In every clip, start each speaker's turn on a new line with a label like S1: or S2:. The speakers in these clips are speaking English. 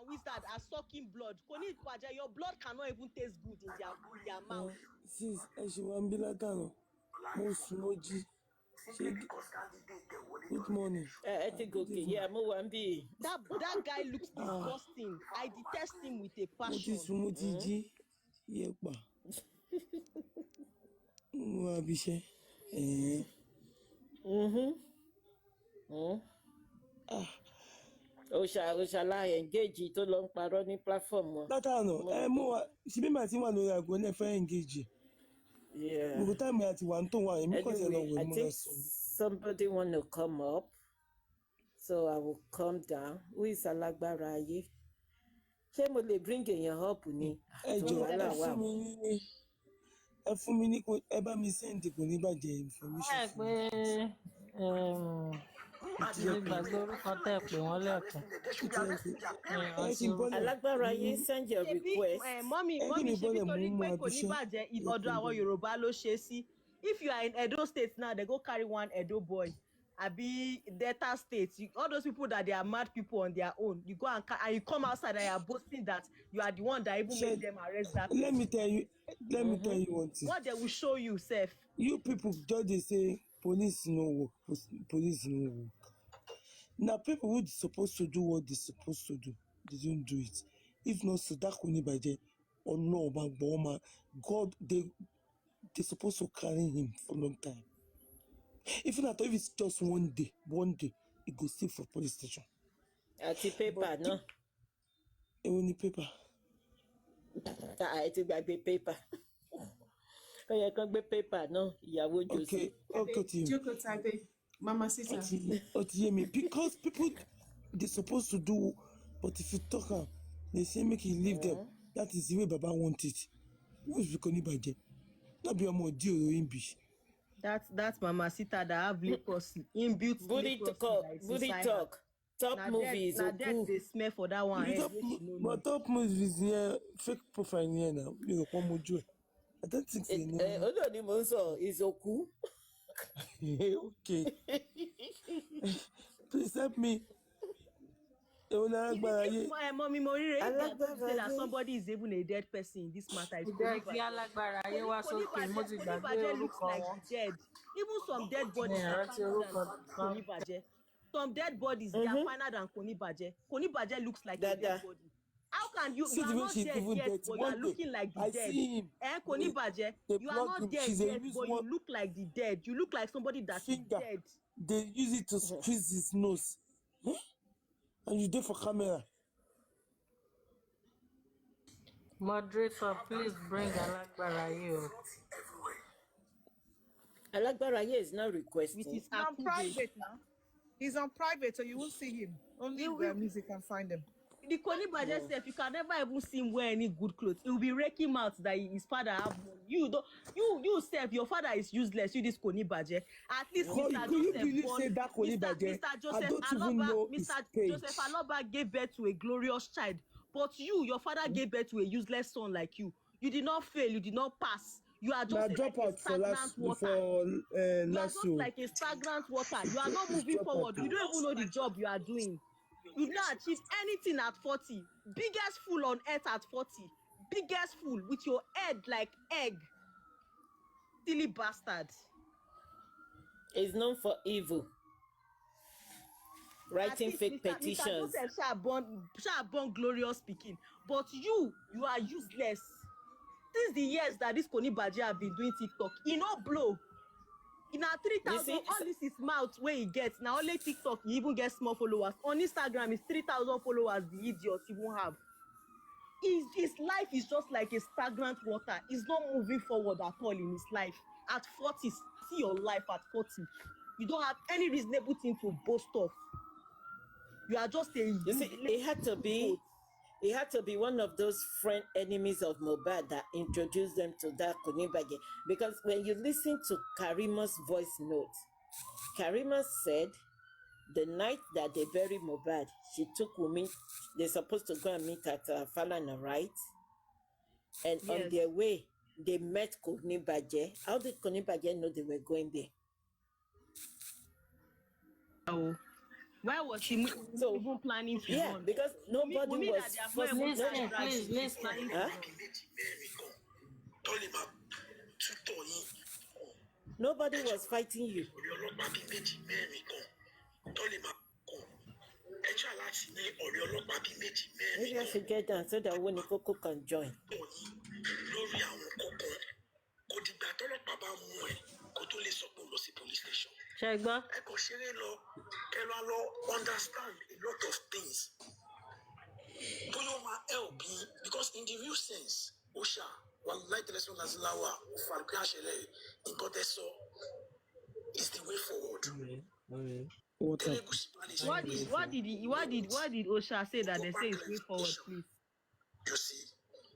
S1: wizard are sucking blood. Koni Baje, your blood cannot even taste good in their mouth.
S2: Sis, she wan be like that. Most moji. Good morning.
S3: I think okay. Yeah, mo wan be.
S1: That guy looks disgusting. I detest him with a passion.
S2: Mo ti jí. Yepa. Mo wá bí iṣẹ́.
S3: O ṣàlá engage tó lọ ń parọ́ ní platform wọn.
S2: Látàánà, mo wá síbí màá ti wà lórí àgọ́ ní ẹ fẹ́ engage.
S3: Yeah.
S2: Gbogbo táìmù àti wà ń tó wà, èmi kàn ṣe lọ wò
S3: Anyway, I
S2: mo
S3: think
S2: lọ sùn.
S3: somebody want to come up, so I will come down. Who is Alágbára Ayé? Ṣé mo lè bring èèyàn up ni?
S2: Ẹ jọ̀ọ́, ẹ fún mi ní ẹ bá mi send kò ní bàjẹ́ information fún mi.
S4: Àti gbàgbé orúkọ tẹ́ pé wọ́n lẹ́ẹ̀kan.
S3: Alágbára Ayé, send your request.
S1: Mọ́mí ṣe nítorí pé kò ní bàjẹ́ ọ̀dọ̀ àwọn Yorùbá ló ṣe sí. If you are in Edo State now, they go carry one Edo boy. Abi Delta State, all those people that they are mad people on their own. You go and you come outside and you are boasting that you are the one that even made them arrest that.
S2: Let me tell you one thing.
S1: What they will show you, Seth.
S2: You people just dey say police no work. Police no work. Now people who supposed to do what they supposed to do, they don't do it. If not, so that Koni Baje or no, God, they supposed to carry him for a long time. Even if it's just one day, it go still for police station.
S3: Àti paper no.
S2: Èwo ni paper.
S3: Ti gbàgbé paper. Ó yẹ kán gbé paper náà ìyàwó Jose.
S2: Okay.
S5: Joko Tabe, Mama Sita.
S2: Me because people they supposed to do, but if you talk am, they say make you leave them. That is the way Baba want it. Who's Koni Baje? Not be ọmọ di oro English.
S1: That's Mama Sita that have leprosy, inbuilt
S3: Booty talk. Top movies.
S1: Now that they smell for that one.
S2: But top movies here, fake profile here now. You go mojo. I don't think so.
S3: Odo ni mo sọ Izoku.
S2: Okay. Please help me.
S1: Mommy Morire, say that somebody is even a dead person in this matter.
S4: Alágbára Ayé wá sókè, mo ti gbàgbé orúkọ wọn.
S1: Dead. Even some dead bodies are finer than Koni Baje. Some dead bodies they are finer than Koni Baje. Koni Baje looks like a dead body. How can you are not dead yet, but you are looking like the dead? Koni Baje, you are not dead yet, but you look like the dead. You look like somebody that is dead.
S2: They use it to squeeze his nose. And you do for camera.
S4: Moderator, please bring Alágbára Ayé.
S3: Alágbára Ayé is not requesting.
S5: He's on private now. He's on private, so you won't see him. Only where music can find him.
S1: The Koni Baje self, you can never even see him wear any good clothes. He will be raking mouth that his father have money. You self, your father is useless. You this Koni Baje. At least Mr. Joseph Aloba gave birth to a glorious child. But your father gave birth to a useless son like you. You did not fail. You did not pass. You are just like a stagnant water. You are just like a stagnant water. You are not moving forward. You don't even know the job you are doing. You've not achieved anything at 40. Biggest fool on earth at 40. Biggest fool with your head like egg. Silly bastard.
S3: Is known for evil. Writing fake petitions.
S1: Mr. Joseph born glorious speaking. But you are useless. Since the years that this Koni Baje have been doing TikTok, he no blow. In our 3,000, all this is mouth where he gets. Now only TikTok, he even gets small followers. On Instagram, it's 3,000 followers, the idiot he won't have. His life is just like a stagnant water. He's not moving forward at all in his life. At 40, see your life at 40. You don't have any reasonable thing to boast of. You are just a...
S3: You see, it had to be one of those friend enemies of Mohbad that introduced them to that Koni Baje. Because when you listen to Karima's voice note, Karima said the night that they buried Mohbad, she took Wunmi. They're supposed to go and meet at Falana, right? And yes. On their way, they met Koni Baje. How did Koni Baje know they were going there?
S1: Oh. Why was he
S3: So,
S1: even planning to
S3: yeah,
S1: run?
S3: because nobody
S1: Women
S3: was
S1: that they have not
S3: forced.
S1: even
S4: Listen,
S1: tried
S4: please
S1: dragging is
S4: listen.
S1: planning to
S3: Huh?
S1: run.
S3: Nobody was fighting you. Maybe I should get down so that when Coco can join.
S4: Shegba.
S2: Understand a lot of things. Help me because in the real sense, Osha, wallahi teleson lazilawa, ufalke ashele, inkoteso is the way forward. What
S1: What did Osha say that they say is way forward, please?
S2: You see,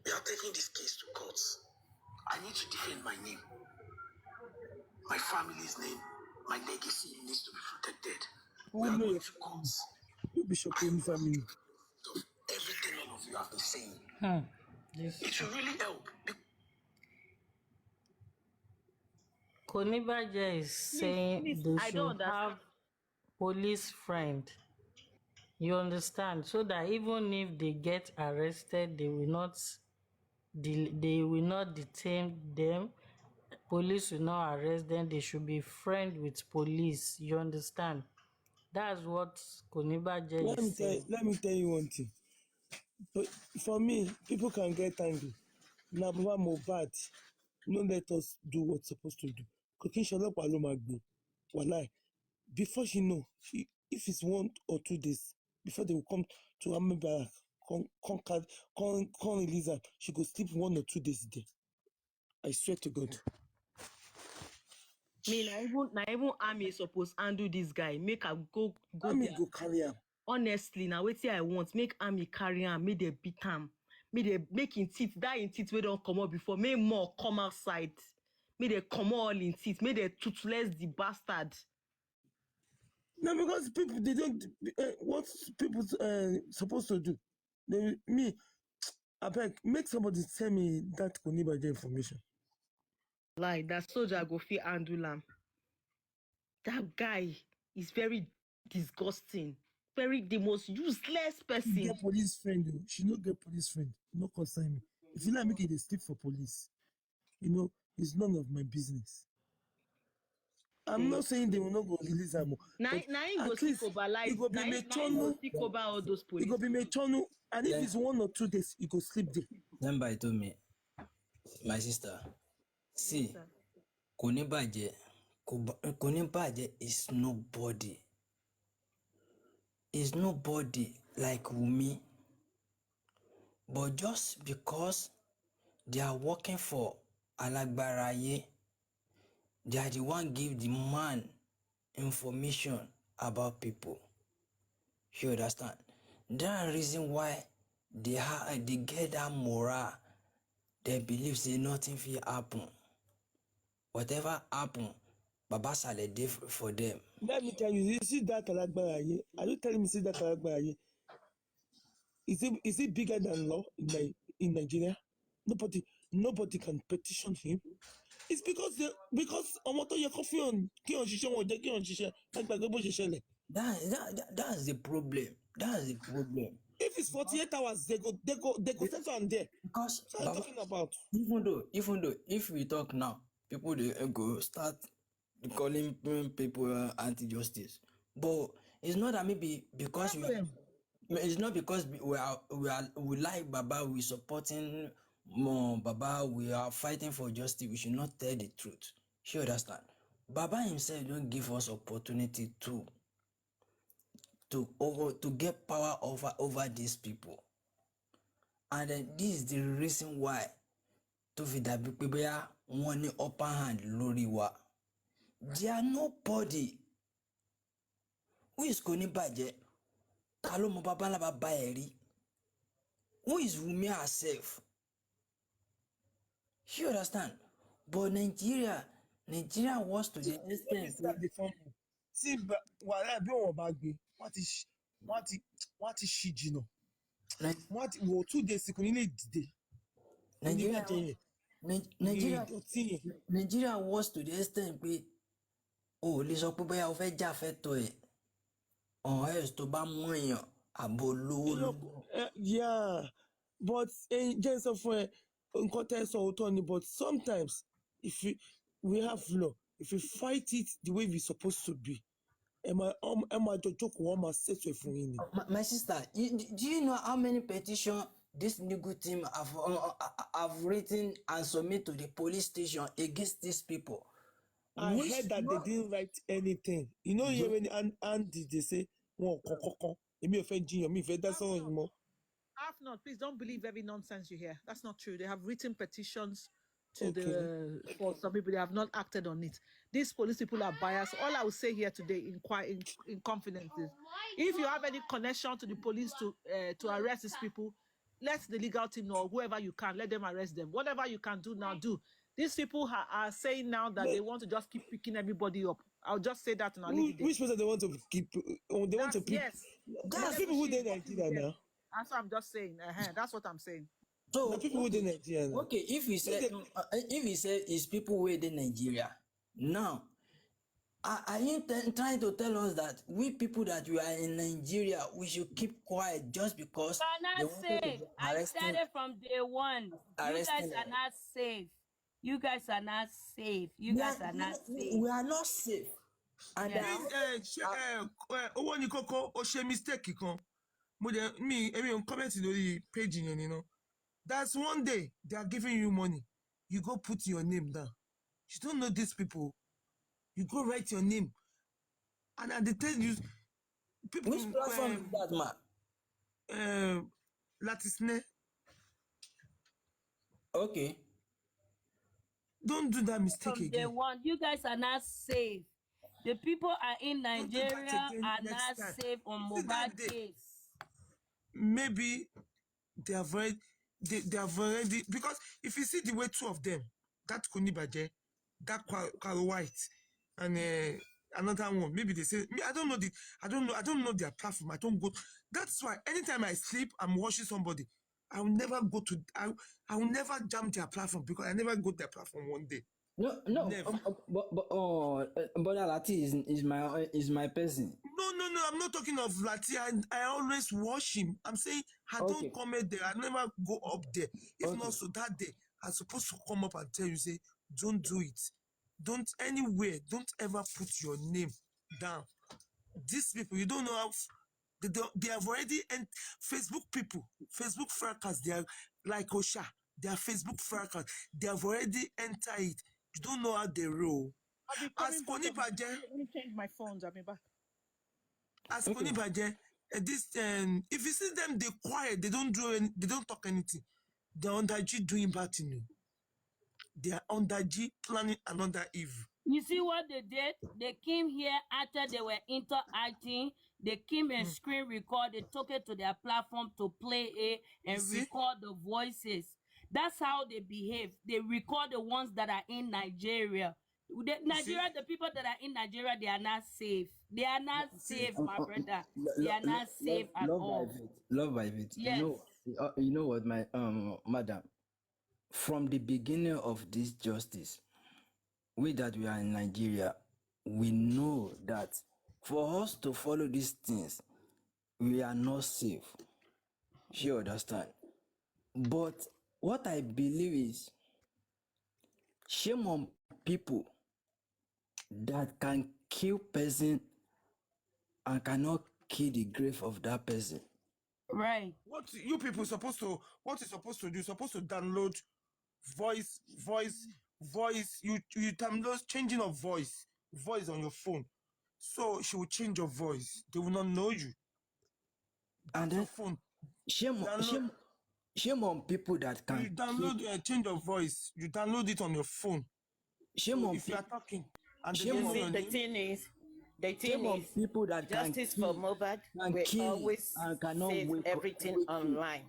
S2: we are taking this case to court. I need to defend my name, my family's name, my legacy needs to be protected. We are going to court. You Bishop in family. Of everything all of you have been saying. It will really help.
S4: Konibaje is saying
S1: please,
S4: they
S1: I don't
S4: should
S1: understand.
S4: have police friend. You understand? So that even if they get arrested, they will not detain them. Police will not arrest them. They should be friend with police. You understand? That's what Konibaje is saying.
S2: Let me tell you one thing. But for me, people can get angry. Now, Baba Mohbad, no let us do what's supposed to do. Cooking Shalop Alomagbe. Walai. Before she know, if it's 1 or 2 days, before they will come to Army Barrack, come release her, she go sleep 1 or 2 days there. I swear to God.
S1: Me, na even army suppose handle this guy. Make her go
S2: Army
S1: there.
S2: go carry am.
S1: Honestly, now wetin I want, make army carry am, make they beat am, make him teeth, that him teeth wey don comot before, make more come outside, make they comot all him teeth, make they toothless the bastard.
S2: No, because people they don't what people supposed to do. I beg, make somebody tell me that Konibaje information.
S1: Like that soldier go fit handle am. That guy is very disgusting, the most useless
S2: She
S1: person.
S2: get police friend, though. She no get police friend. No concern me. If you like make it a sleep for police, it's none of my business. I'm not saying they will not go release am,
S1: Now
S2: but
S1: him go
S2: at
S1: stick
S2: least
S1: over life.
S2: it go be
S1: Now him go
S2: mechonu.
S1: stick over all those
S2: It
S1: police.
S2: go be mechonu, and if it's 1 or 2 days, you go sleep there.
S6: Then by told me, my sister, see, Konibaje is nobody. Is nobody like Wumi. But just because they are working for Alagbaraye, they are the one give the man information about people. You understand? That reason why they get that morale. They believe say nothing will happen. Whatever happen, Baba Saleh did for them.
S2: Let me tell you, you see that Alagbaraye? Are you telling me see that Alagbaraye? Is it bigger than law in Nigeria? Nobody can petition him. It's because ọmọ tó yẹ kó fi hàn kí hàn ṣiṣẹ́ wọn jẹ́ kí hàn ṣiṣẹ́ lágbàgbé bó ṣe ṣẹlẹ̀.
S6: That's the problem. That's the problem.
S2: If it's 48 hours, they go settle on there.
S6: Because
S2: What are you talking about?
S6: even though if we talk now, people they go start calling people anti-justice. But it's not that maybe because it's not because we like Baba, we supporting Baba, we are fighting for justice. We should not tell the truth. You understand? Baba himself don't give us opportunity to get power over these people. And then this is the reason why to fi dàbí pé bóyá wọ́n ní upper hand lórí wa. They are nobody. Who is Konibaje? Ta ló mọ bàbá ńlá bàbá ẹ̀ rí? Who is Wumi herself? You understand? But Nigeria wants to the extent.
S2: See, wàhálà bí wọn bá gbé wọ́n ti ṣì jìnnà. Wọ́n ti wò 2 days kò ní lè dìde.
S6: Nigeria wants to the extent pé o ò lè sọ pé bóyá o fẹ́ jà fẹ́tọ̀ ẹ̀. or else tó bá mú èèyàn àbò lówó lọ́wọ́.
S2: Yeah, but just of context or autonomy, but sometimes if we have law, if we fight it the way we're supposed to be, Emma Jojo Kwama says to Fuini.
S6: My sister, do you know how many petitions this legal team have written and submit to the police station against these people?
S2: I heard that they didn't write anything. You know, yeah, when Andy they say, "Well, me offend you, me offend that's all anymore."
S5: Half not, please don't believe every nonsense you hear. That's not true. They have written petitions to for some people. They have not acted on it. These police people are biased. All I will say here today in confidence is, if you have any connection to the police to arrest these people, let the legal team know, or whoever you can, let them arrest them. Whatever you can do now, do. These people are saying now that they want to just keep picking everybody up. I'll just say that and I'll leave it there.
S2: Which person they want to keep? They want to pick.
S5: Yes.
S2: That's people who in Nigeria now.
S5: That's what I'm just saying. That's what I'm saying.
S6: So
S2: The people who in Nigeria now.
S6: okay, if we say it's people who in Nigeria now, are you trying to tell us that we people that we are in Nigeria we should keep quiet just because
S7: You are not safe. I said it from day one. You guys are not safe. You guys are not safe. You guys are not safe.
S6: We are not safe. And
S2: owó ní kókó ó ṣe mistake kan mo dẹ̀ èmi ò comment lórí page yẹn you know. That's one day they are giving you money you go put your name down you don't know these people you go write your name and they tell you people.
S6: which platform is that, man?
S2: Latisne.
S6: Okay.
S2: Don't do that mistake
S7: From
S2: again.
S7: day one, you guys are not safe. The people are in Nigeria are not safe on mobile case.
S2: Maybe they have already because if you see the way two of them, that Konibaje, that Carl White, and another one, maybe they say me. I don't know their platform. I don't go. That's why anytime I sleep, I'm watching somebody. I will never go to. I will never jam their platform because I never go to their platform one day.
S6: No, but Lati is my person.
S2: No. I'm not talking of Lati. I always watch him. I'm saying I don't comment there. I never go up there. If not, so that day I'm supposed to come up and tell you, say, don't do it. Don't anywhere. Don't ever put your name down. These people, you don't know how they have already Facebook people, Facebook fracas. They are like Osha. They are Facebook fracas. They have already entered it. You don't know how they roll. As Konibaje,
S5: Let me change my phones. I'll be back.
S2: As Konibaje, this if you see them, they quiet. They don't talk anything. They're under G doing bad thing. They are under G planning another evil.
S7: You see what they did? They came here after they were interacting. They came and screen record. They took it to their platform to play it and record the voices. That's how they behave. They record the ones that are in Nigeria. The people that are in Nigeria, they are not safe. They are not safe, my brother. They are not safe at all.
S6: Love by it.
S7: Yes.
S6: You know what, my madam. From the beginning of this justice, we that we are in Nigeria, we know that for us to follow these things, we are not safe. You understand? But what I believe is, shame on people that can kill person and cannot kill the grave of that person.
S7: Right.
S2: What you people supposed to? What you supposed to do? You're supposed to download voice. You download changing of voice on your phone, so she will change your voice. They will not know you.
S6: And then
S2: your phone.
S6: Shame on people that can.
S2: You download a change of voice. You download it on your phone.
S6: Shame on
S2: if you are talking. And
S3: the thing is,
S6: people that
S3: justice for Mohbad will always save everything online.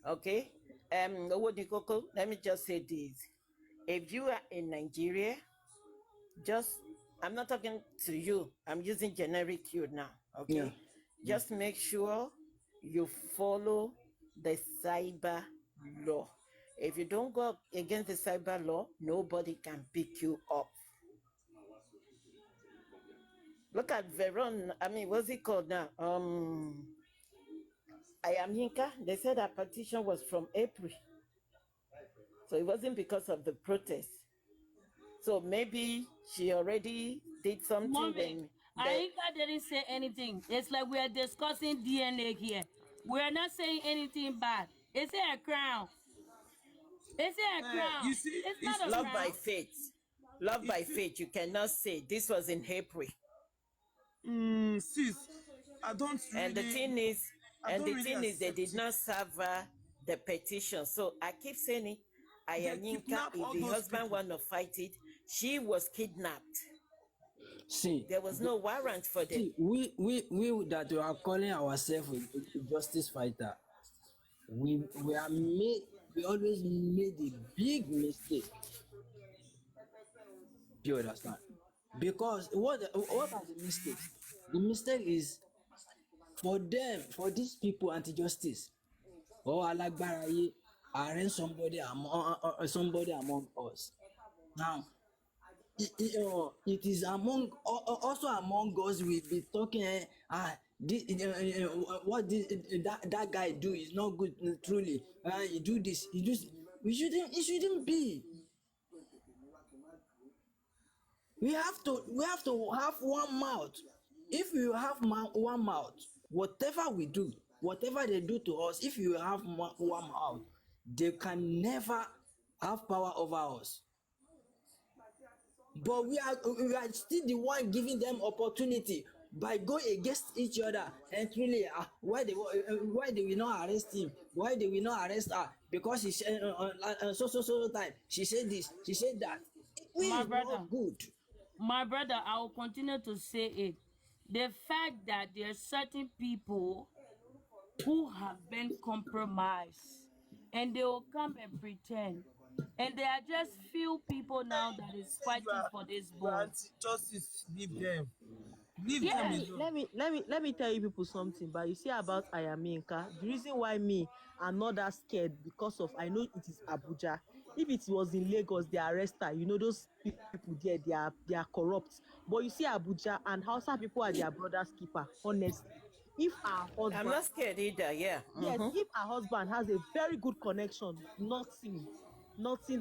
S3: Okay? Owodikoko, let me just say this. If you are in Nigeria, I'm not talking to you. I'm using generic you now. Okay?
S6: Yeah.
S3: Just make sure you follow the cyber law. If you don't go against the cyber law, nobody can pick you up. Look at Veron. I mean, what's it called now? I am Yinka. They said that petition was from April. So it wasn't because of the protest. So maybe she already did something.
S7: Mommy, Aika didn't say anything. It's like we are discussing DNA here. We are not saying anything bad. Is it a crown? Is it a crown?
S2: You see,
S7: It's not a
S3: Love
S7: crown.
S3: by faith. Love by faith. You cannot say this was in April.
S2: Sis, I don't really.
S3: And the thing is,
S2: I don't really
S3: they
S2: accept
S3: did
S2: it.
S3: not serve her the petition. So I keep saying it. Ayaninka,
S2: kidnap all
S3: if the
S2: those
S3: husband
S2: people.
S3: want to fight it, she was kidnapped.
S6: See,
S3: There was no warrant for them.
S6: see, we that we are calling ourselves a justice fighter, we always made a big mistake. You understand? Because what are the mistakes? The mistake is for these people anti-justice or alagbaraye arrange somebody among us. Now, it is also among us we be talking. What that guy do is not good. Truly, he do this. He do. It shouldn't be. We have to have one mouth. If you have one mouth, whatever we do, whatever they do to us, if you have one mouth, they can never have power over us. But we are still the one giving them opportunity by going against each other. And truly, why they will not arrest him? Why they will not arrest her? Because he said so time she said this, she said that. We
S7: My
S6: is
S7: brother.
S6: not good.
S7: My brother, I will continue to say it. The fact that there are certain people who have been compromised and they will come and pretend. And there are just few people now that is fighting for this ball.
S2: Justice, leave them. Leave
S7: Yeah.
S2: them alone.
S1: Let me tell you people something. But you see about Ayaminka, the reason why me I'm not that scared because of I know it is Abuja. If it was in Lagos, they arrest her. You know those people there, they are corrupt. But you see Abuja and Hausa people are their brother's keeper. Honestly, if our
S3: I'm
S1: husband,
S3: not scared either. Yeah.
S1: yes, if her husband has a very good connection, nothing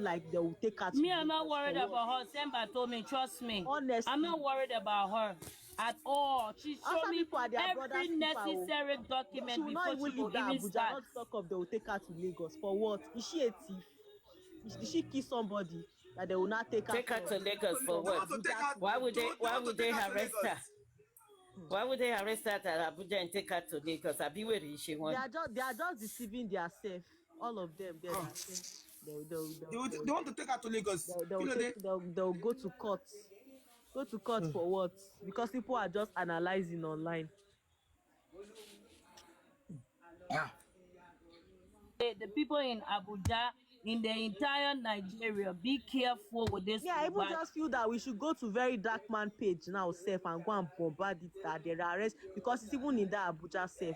S1: like they will take her to
S7: Me, I'm not
S1: Lagos
S7: worried
S1: for what?
S7: about her. Semba told me, trust me.
S1: Honestly.
S7: I'm not worried about her at all. She
S1: Hausa
S7: showed me
S1: people are their
S7: every
S1: brother's keeper.
S7: necessary
S1: She
S7: document
S1: will not
S7: before
S1: even
S7: she will
S1: leave that
S7: even
S1: Abuja,
S7: start.
S1: not talk of they will take her to Lagos. For what? Is she a thief? Did she kill somebody that they will not take her
S3: Take her to Lagos for
S2: They
S3: what?
S2: want to take her.
S3: Why would
S2: want to
S3: they
S2: take her to
S3: arrest her?
S2: Lagos.
S3: Why would they arrest her at Abuja and take her to Lagos? Abi where is she
S1: They
S3: want?
S1: are just deceiving themselves. All of them. They are saying
S2: They want to take her to Lagos.
S1: they'll go to court. Go to court for what? Because people are just analyzing online.
S6: Yeah.
S7: The people in Abuja, in the entire Nigeria, be careful with this.
S1: Yeah, I even
S7: Yoruba.
S1: just feel that we should go to Very Dark Man page now, safe, and go and bombard it that there are arrests because it's even in that Abuja safe.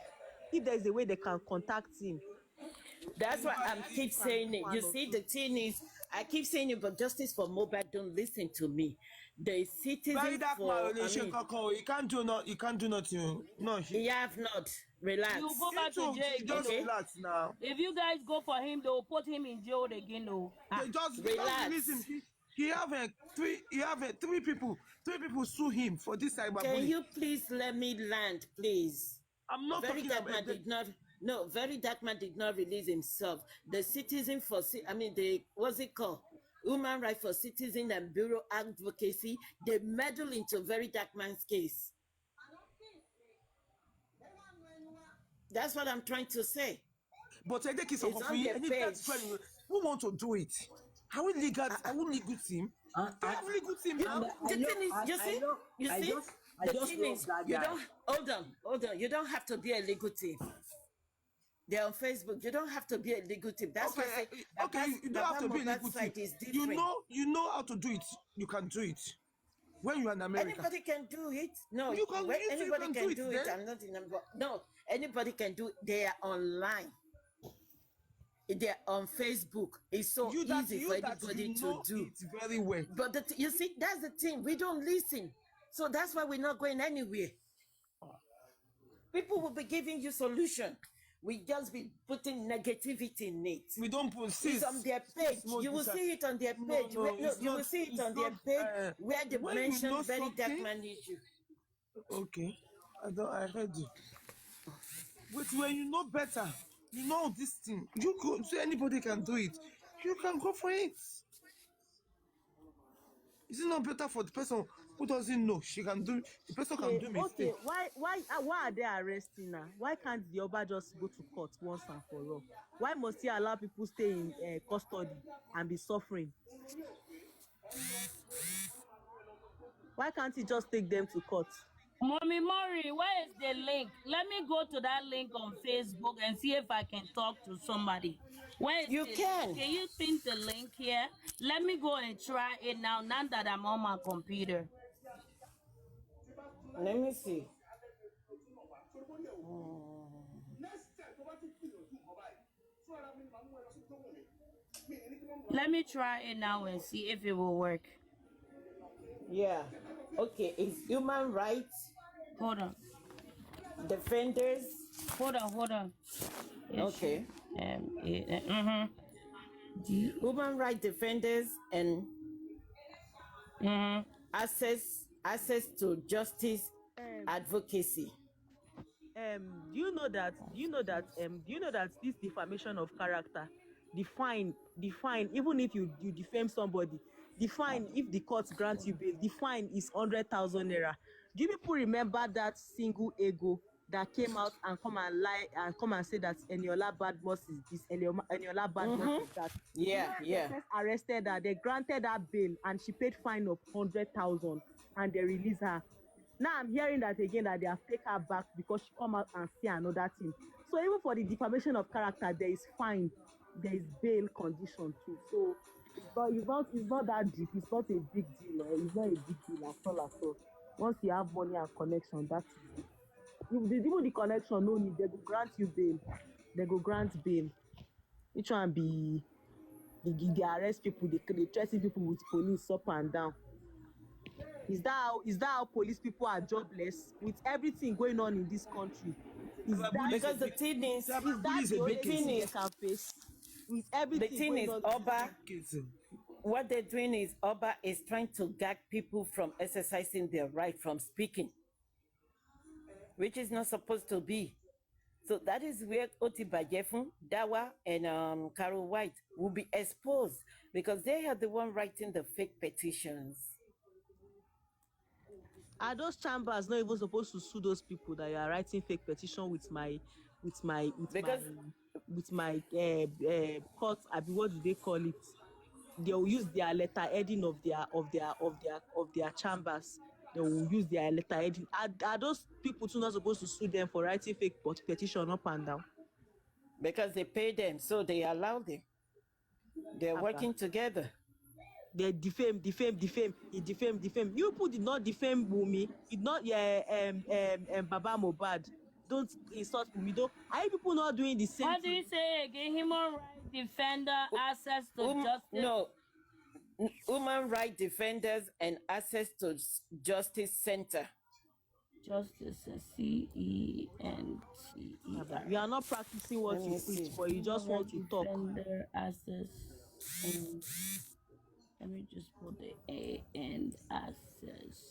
S1: If there's a way they can contact him,
S3: That's why I keep saying it. You see, the thing is, I keep saying it, but Justice for Mobile don't listen to me. The
S2: Very
S3: citizens
S2: dark
S3: for, I
S2: violation,
S3: mean,
S2: Koko. You can't do nothing. No,
S3: he have not. Relax.
S7: You go back to jail again.
S2: just
S3: Okay.
S2: relax now.
S7: If you guys go for him, they will put him in jail again. Oh.
S2: They just
S3: relax.
S2: release him. He have three people sue him for this
S3: Can
S2: cyberbullying.
S3: you please let me land, please?
S2: I'm not
S3: Very
S2: talking
S3: Dark
S2: about
S3: Man did not. No, Very Dark Man did not release himself. The citizen for, I mean, what's it called? Human Rights for Citizen and Bureau Advocacy. They meddle into Very Dark Man's case. That's what I'm trying to say.
S2: But I think it's
S3: It's on the page.
S2: who want to do it? Are we legal? Are we legal team? They have legal team now.
S3: The thing is, you see, the thing is, you don't, hold on. You don't have to be a legal thief. They're on Facebook. You don't have to be a legal thief. That's why I say,
S2: Okay, you don't have to be a legal
S3: side
S2: team.
S3: is different.
S2: You know how to do it. You can do it. When you're in America.
S3: Anybody can do it. No,
S2: You can- you
S3: anybody
S2: can
S3: can
S2: do it
S3: do it.
S2: then.
S3: I'm not in number. No, anybody can do it. They are online. They're on Facebook. It's so easy for anybody to do.
S2: It's very well.
S3: But you see, that's the thing. We don't listen. So that's why we're not going anywhere. People will be giving you solution. We just be putting negativity in it.
S2: We don't put
S3: It's on their page. You will see it on their page. You will see it on their page where they
S2: when you
S3: mention
S2: know
S3: very dark
S2: something-
S3: man issue.
S2: Okay, I heard you. But when you know better, you know this thing. You go. So anybody can do it. You can go for it. Is it not better for the person who doesn't know? She can do. The person can do mistake.
S1: Okay, why are they arresting her? Why can't the Oba just go to court once and for all? Why must he allow people stay in custody and be suffering? Why can't he just take them to court?
S7: Mommy Mori, where is the link? Let me go to that link on Facebook and see if I can talk to somebody. Where is
S3: You
S7: the
S3: can.
S7: link? Can you pin the link here? Let me go and try it now that I'm on my computer.
S3: Let me see.
S7: Let me try it now and see if it will work.
S3: Yeah. Okay. It's human rights
S7: Hold on.
S3: defenders.
S7: Hold on.
S3: Okay.
S7: D-
S3: Human rights defenders and access to justice advocacy.
S1: Do you know that this defamation of character, the fine, even if you defame somebody, the fine, if the court grants you bail, the fine is 100,000 naira. Do you people remember that single ego that came out and come and say that Eniola Badmus is this, Eniola Badmus is that?
S3: Yeah, yeah.
S1: They first arrested her, they granted her bail, and she paid fine of 100,000, and they released her. Now I'm hearing that again, that they have taken her back because she come out and say another thing. So even for the defamation of character, there is fine, there is bail condition too. So it's not that deep. It's not a big deal. It's not a big deal at all. Once you have money and connection, that's it. Even the connection, no need. They go grant you bail. They go grant bail. Which one be? They arrest people. They threaten people with police up and down. Is that how police people are jobless with everything going on in this country?
S3: Because the thing is,
S1: That the only thing they
S3: is-
S1: can face with
S3: the
S1: everything
S3: thing
S1: going
S3: is,
S1: on?
S3: Oba, what they're doing is Oba is trying to gag people from exercising their right from speaking, which is not supposed to be. So that is where Oti Bajefun, Dawa, and Carol White will be exposed because they are the one writing the fake petitions.
S1: Are those chambers not even supposed to sue those people that you are writing fake petition with my court? Abi, what do they call it? They will use their letter heading of their chambers. They will use their letter heading. Are those people too not supposed to sue them for writing fake petition up and down?
S3: Because they pay them, so they allow them. They're working together.
S1: They defame. He defame. You people did not defame Wunmi. Did not Baba Mohbad. Don't insult Wunmi. Don't. Are you people not doing the same
S7: What do
S1: thing?
S7: you say again? Human rights defender, access to justice.
S3: No, human rights defenders and access to justice center.
S7: Justice, CENTER.
S1: You are not practicing what
S3: Let
S1: you
S3: me
S1: preach,
S3: see.
S1: but you just want to talk.
S7: Defender, access. Let me just put the A and access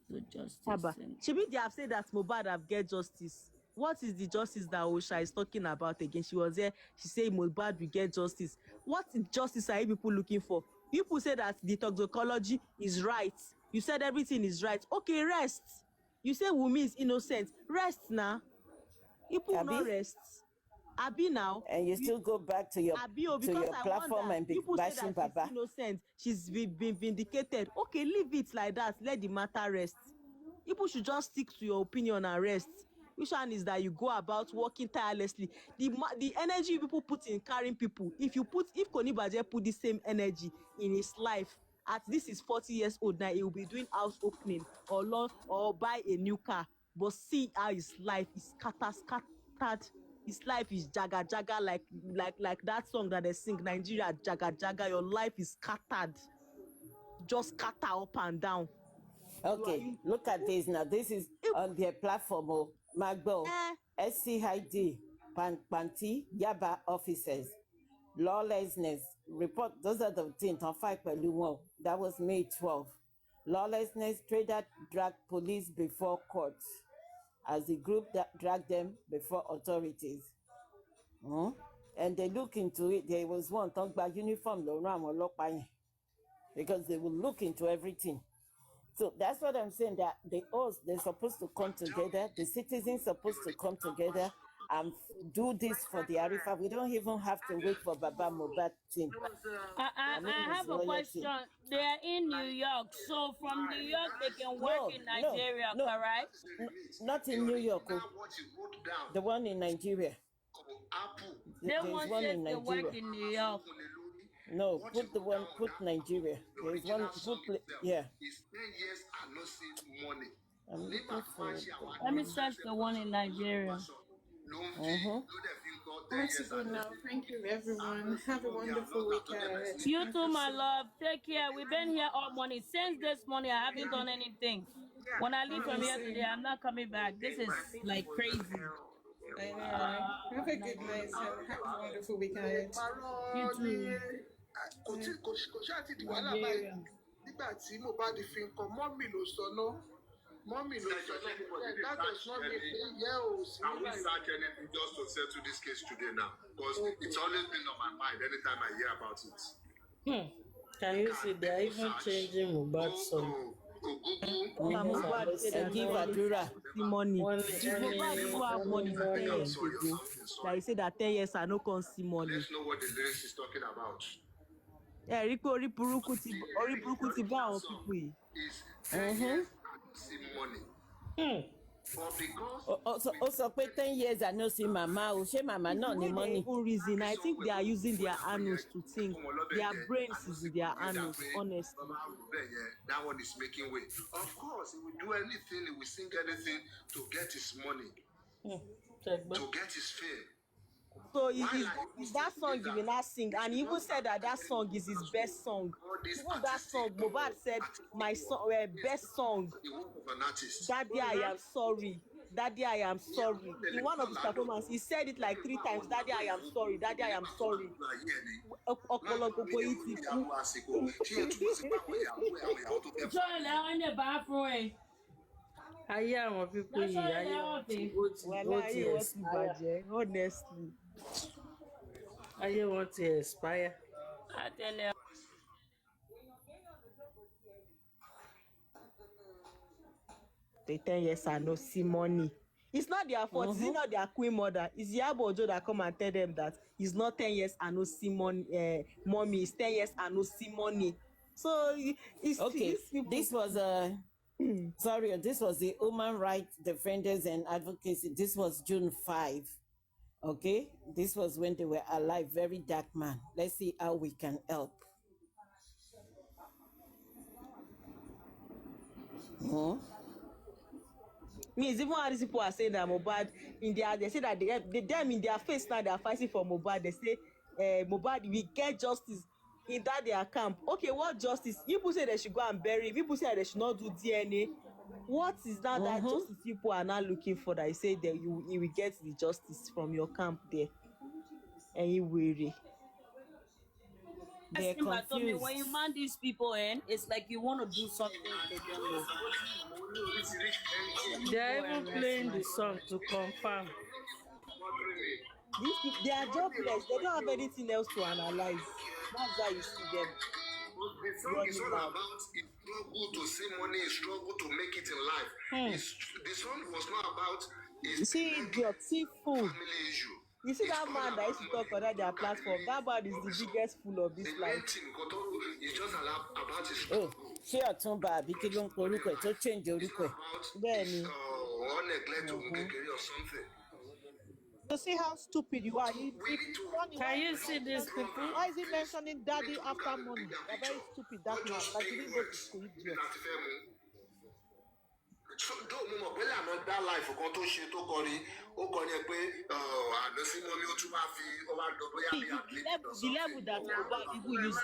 S7: to justice.
S1: Haba.
S7: Center.
S1: Shebi they have said that Mohbad have get justice. What is the justice that Osha is talking about again? She was there. She said Mohbad will get justice. What justice are you people looking for? You people say that the toxicology is right. You said everything is right. Okay, rest. You say Wunmi is innocent. Rest now. You people
S3: Abi?
S1: not rest. Abi now.
S3: And you still go back to your
S1: Abio,
S3: to
S1: because
S3: your
S1: I
S3: platform
S1: wonder,
S3: and be
S1: people say
S3: bashing
S1: that
S3: Baba.
S1: she's innocent, she's been vindicated. Okay, leave it like that. Let the matter rest. People should just stick to your opinion and rest. Which one is that you go about working tirelessly? The energy people put in carrying people. If Koni Baje put the same energy in his life, at this is 40 years old now, he will be doing house opening or buy a new car. But see how his life is scattered. His life is jaga jaga, like that song that they sing, Nigeria jaga jaga. Your life is scattered, just scatter up and down.
S3: Okay, look at this now. This is on their platform. Oh, Magbo, SCID, Panti, Yaba officers, lawlessness report. Those are the things on 5 Pelumo. That was May 12. Lawlessness, trader drag police before court as the group that dragged them before authorities. And they look into it. There was one talk about uniform, because they will look into everything. So that's what I'm saying, that they're supposed to come together. The citizens supposed to come together and do this for the Arifa. We don't even have to wait for Baba Mohbad team.
S7: I have a question. They are in New York, so from New York they can work in Nigeria, correct?
S3: Not in New York. The one in Nigeria.
S7: They want to work in New York.
S3: No, put Nigeria. There's one, yeah. I'm looking for it.
S7: Let me search the one in Nigeria.
S8: That's good now. Thank you, everyone. Have a wonderful weekend.
S7: You too, my love. Take care. We've been here all morning. Since this morning, I haven't done anything. When I leave from here today, I'm not coming back. This is like crazy.
S8: I know. Have a good night and have a wonderful weekend.
S7: You too. Nigeria.
S9: Nígbà tí Mohbad fi ń kọ mọ́mì ló sọ náà that does not mean pé ìyá ò sí
S10: I will search anything just to settle this case today now because it's always been on my mind anytime I hear about it.
S4: Can you see they're even changing Mohbad's song?
S3: Give Adura
S1: money. Mohbad have money 10 years ago. Like you say that 10 years I no can see money.
S10: Let's know what the lyrics is talking about.
S1: Rí pé orí burúkú ti bá àwọn pípọ̀ yìí.
S10: Is 10 years and see money. But because
S3: also pay 10 years I no see mama. She mama not the money.
S1: Reason I think they are using their anus to think. Their brains is in their anus, honestly.
S10: That one is making way. Of course, he will do anything, he will sing anything to get his money, to get his fame.
S1: So is that song he will not sing, and he even said that song is his best song. Even that song, Mohbad said my song, best song. Daddy, I am sorry. Daddy, I am sorry. In one of his performances, he said it like 3 times. Daddy, I am sorry. Daddy, I am sorry.
S4: Ayé àwọn pípọ̀ yìí, ayé wọn ti expire.
S1: Honestly.
S4: Ayé wọn ti expire.
S1: The 10 years I no see money. It's not their fault. It's not their queen mother. It's Iyabo Ojo that come and tell them that it's not 10 years I no see money. Mommy, it's 10 years I no see money. So it's
S3: okay. This was sorry, this was the Human Rights Defenders and Advocacy. This was June 5. Okay, this was when they were alive. Very dark man. Let's see how we can help.
S1: Means even how these people are saying that Mohbad they say that them in their face now they are fighting for Mohbad. They say Mohbad we get justice in that their camp. Okay, what justice? People say they should go and bury. People say they should not do DNA. What is that that justice people are now looking for? That you say that you will get the justice from your camp there. And you worry.
S7: They're confused. When you man these people in, it's like you want to do something they don't know.
S4: They're even playing the song to confirm.
S1: They are jobless. They don't have anything else to analyze. That's why you see them.
S10: The song is all about it's struggle to see money, it's struggle to make it in life. The song was not about
S1: family
S10: issue.
S1: You see that man that used to talk on their platform, that man is the biggest fool of this life.
S10: It's just about his struggle.
S3: Ṣé Ọ̀túnba àbí kí ló ń pe orúkọ ẹ̀ tó change orúkọ ẹ̀?
S1: Bẹ́ẹ̀ni.
S10: Or neglect or something.
S5: To see how stupid you are.
S4: Can you see these people?
S5: Why is he mentioning daddy after money? You're very stupid, that man. Like you didn't go to school, idiot.
S10: tó mo mọ̀ pé lànà dá life kan tó ṣe tó kọrin ó kọrin ẹ pé àná sí mọ́mí ó tún máa fi ó máa lọ bóyá bí
S1: the level that Mohbad even use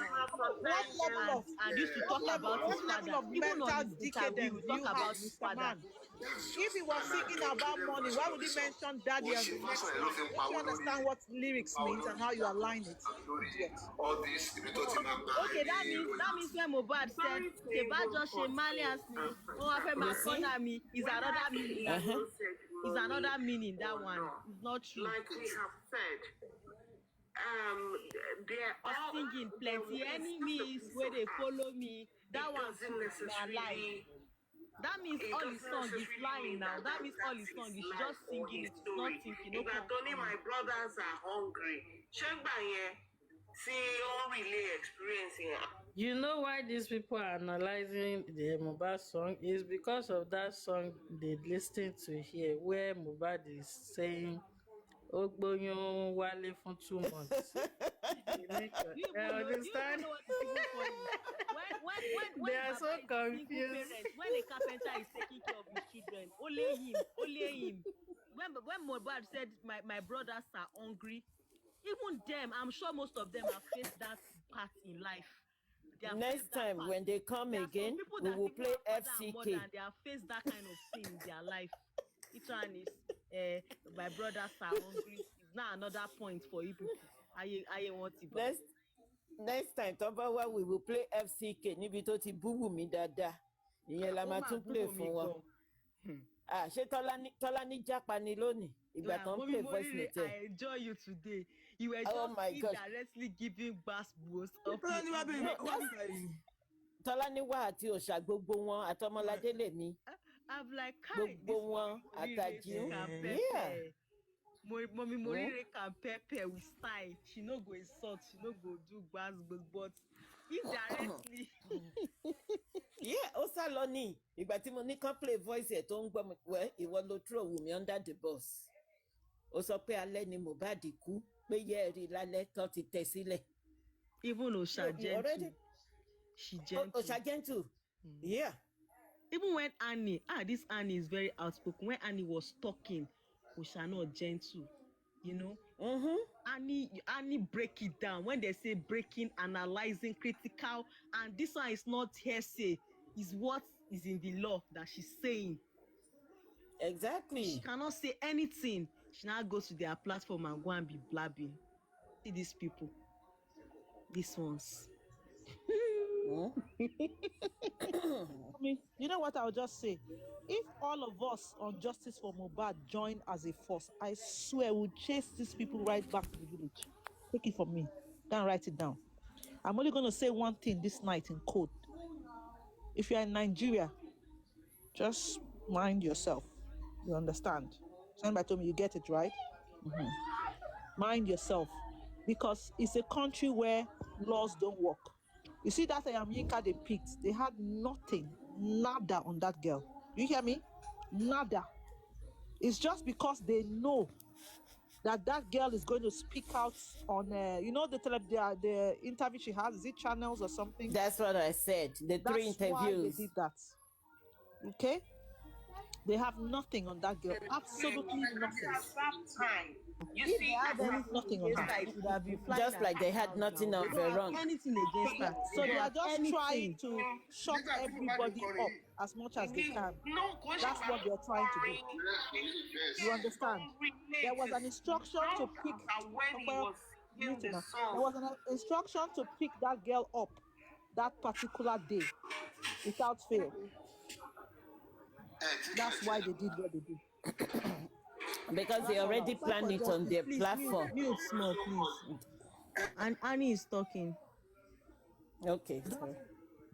S1: and used to talk about his
S5: what level
S1: father,
S5: of
S1: even
S5: mental
S1: on his interview,
S5: decadence do
S1: talk
S5: you
S1: about
S5: have,
S1: his
S5: Mr.
S1: father.
S5: Man? If he was singing about money, why would he mention daddy on the next line? Don't you understand what lyrics means and how you align it? Idiot.
S10: All this ibi tó ti máa gba
S1: Okay, that means when Mohbad said Sebajo Shemalians ni wọ́n wá fẹ́ máa corner me is another meaning. Is another meaning, that one. It's not true.
S11: Like we have said, they're all
S1: singing plenty enemies where they follow me. That one's my life. That means all his song is flying now. That means all his song is just singing. It's not thinking.
S11: If Tony, my brothers are hungry. See, all really experiencing.
S4: You know why these people are analyzing the Mohbad song is because of that song they listened to here, where Mohbad is saying, "Ogbonyo wale for 2 months." You understand?
S1: When
S4: they are so confused.
S1: When a carpenter is taking care of his children, only him. When Mohbad said, my brothers are hungry, even them, I'm sure most of them have faced that part in life.
S3: Next time when they come again, we will play FCK.
S1: They have faced that kind of thing in their life. Each one is, my brothers are hungry. It's not another point for you people. I want to.
S3: Next time, Tobawa, we will play FCK. Níbi tó ti búbù mi dáadáa. Ìyẹn la máa tún play fún wọn. Ṣé Tọ́lání jápa ni lónìí? Ìgbà tán play voice note.
S1: I enjoy you today. You were just indirectly giving bass boost up.
S3: Tọ́lání wà àti òòṣà gbogbo wọn àtọmọládé lè ní.
S1: I'm like,
S3: gbogbo wọn àtàjì.
S1: Mommy Morire can pepper with style. She no go insult, she no go do bass boost, but indirectly.
S3: Ó sá lọ ní ìgbà tí mo ní kán play voice ẹ̀ tó ń gbọ́ mi wẹ́ ìwọ ló throw Wùmí under the bus. Ó sọ pé alẹ́ ni Mohbad kú pé yẹ́ ẹ rí lálẹ́ tó ti tẹ̀ sílẹ̀.
S1: Even Osha Gentle. She gentle.
S3: Osha Gentle. Yeah.
S1: Even when this Annie is very outspoken. When Annie was talking, Osha not gentle. You know? Annie break it down. When they say breaking, analyzing, critical, and this one is not hearsay, is what is in the law that she's saying.
S3: Exactly.
S1: She cannot say anything. She now goes to their platform and go and be blabbing. See these people. These ones.
S5: You know what I'll just say? If all of us on Justice for Mohbad join as a force, I swear we'll chase these people right back to the village. Take it from me. Don't write it down. I'm only going to say one thing this night in code. If you're in Nigeria, just mind yourself. You understand? Somebody told me you get it, right? Mind yourself. Because it's a country where laws don't work. You see that Yinka they picked, they had nothing, nada on that girl. You hear me? Nada. It's just because they know that girl is going to speak out on, the interview she has. Is it Channels or something?
S3: That's what I said. The 3 interviews.
S5: That's why they did that. Okay? They have nothing on that girl. Absolutely nothing.
S11: You see,
S5: they had nothing on her.
S3: Just like they had nothing on Veron.
S1: Anything against her.
S5: So they are just trying to shock everybody up as much as they can. That's what they're trying to do. You understand? There was an instruction to pick. There was an instruction to pick that girl up that particular day without fail. That's why they did what they did.
S3: Because they already planned it on their platform.
S1: Mute small, please. And Annie is talking.
S3: Okay.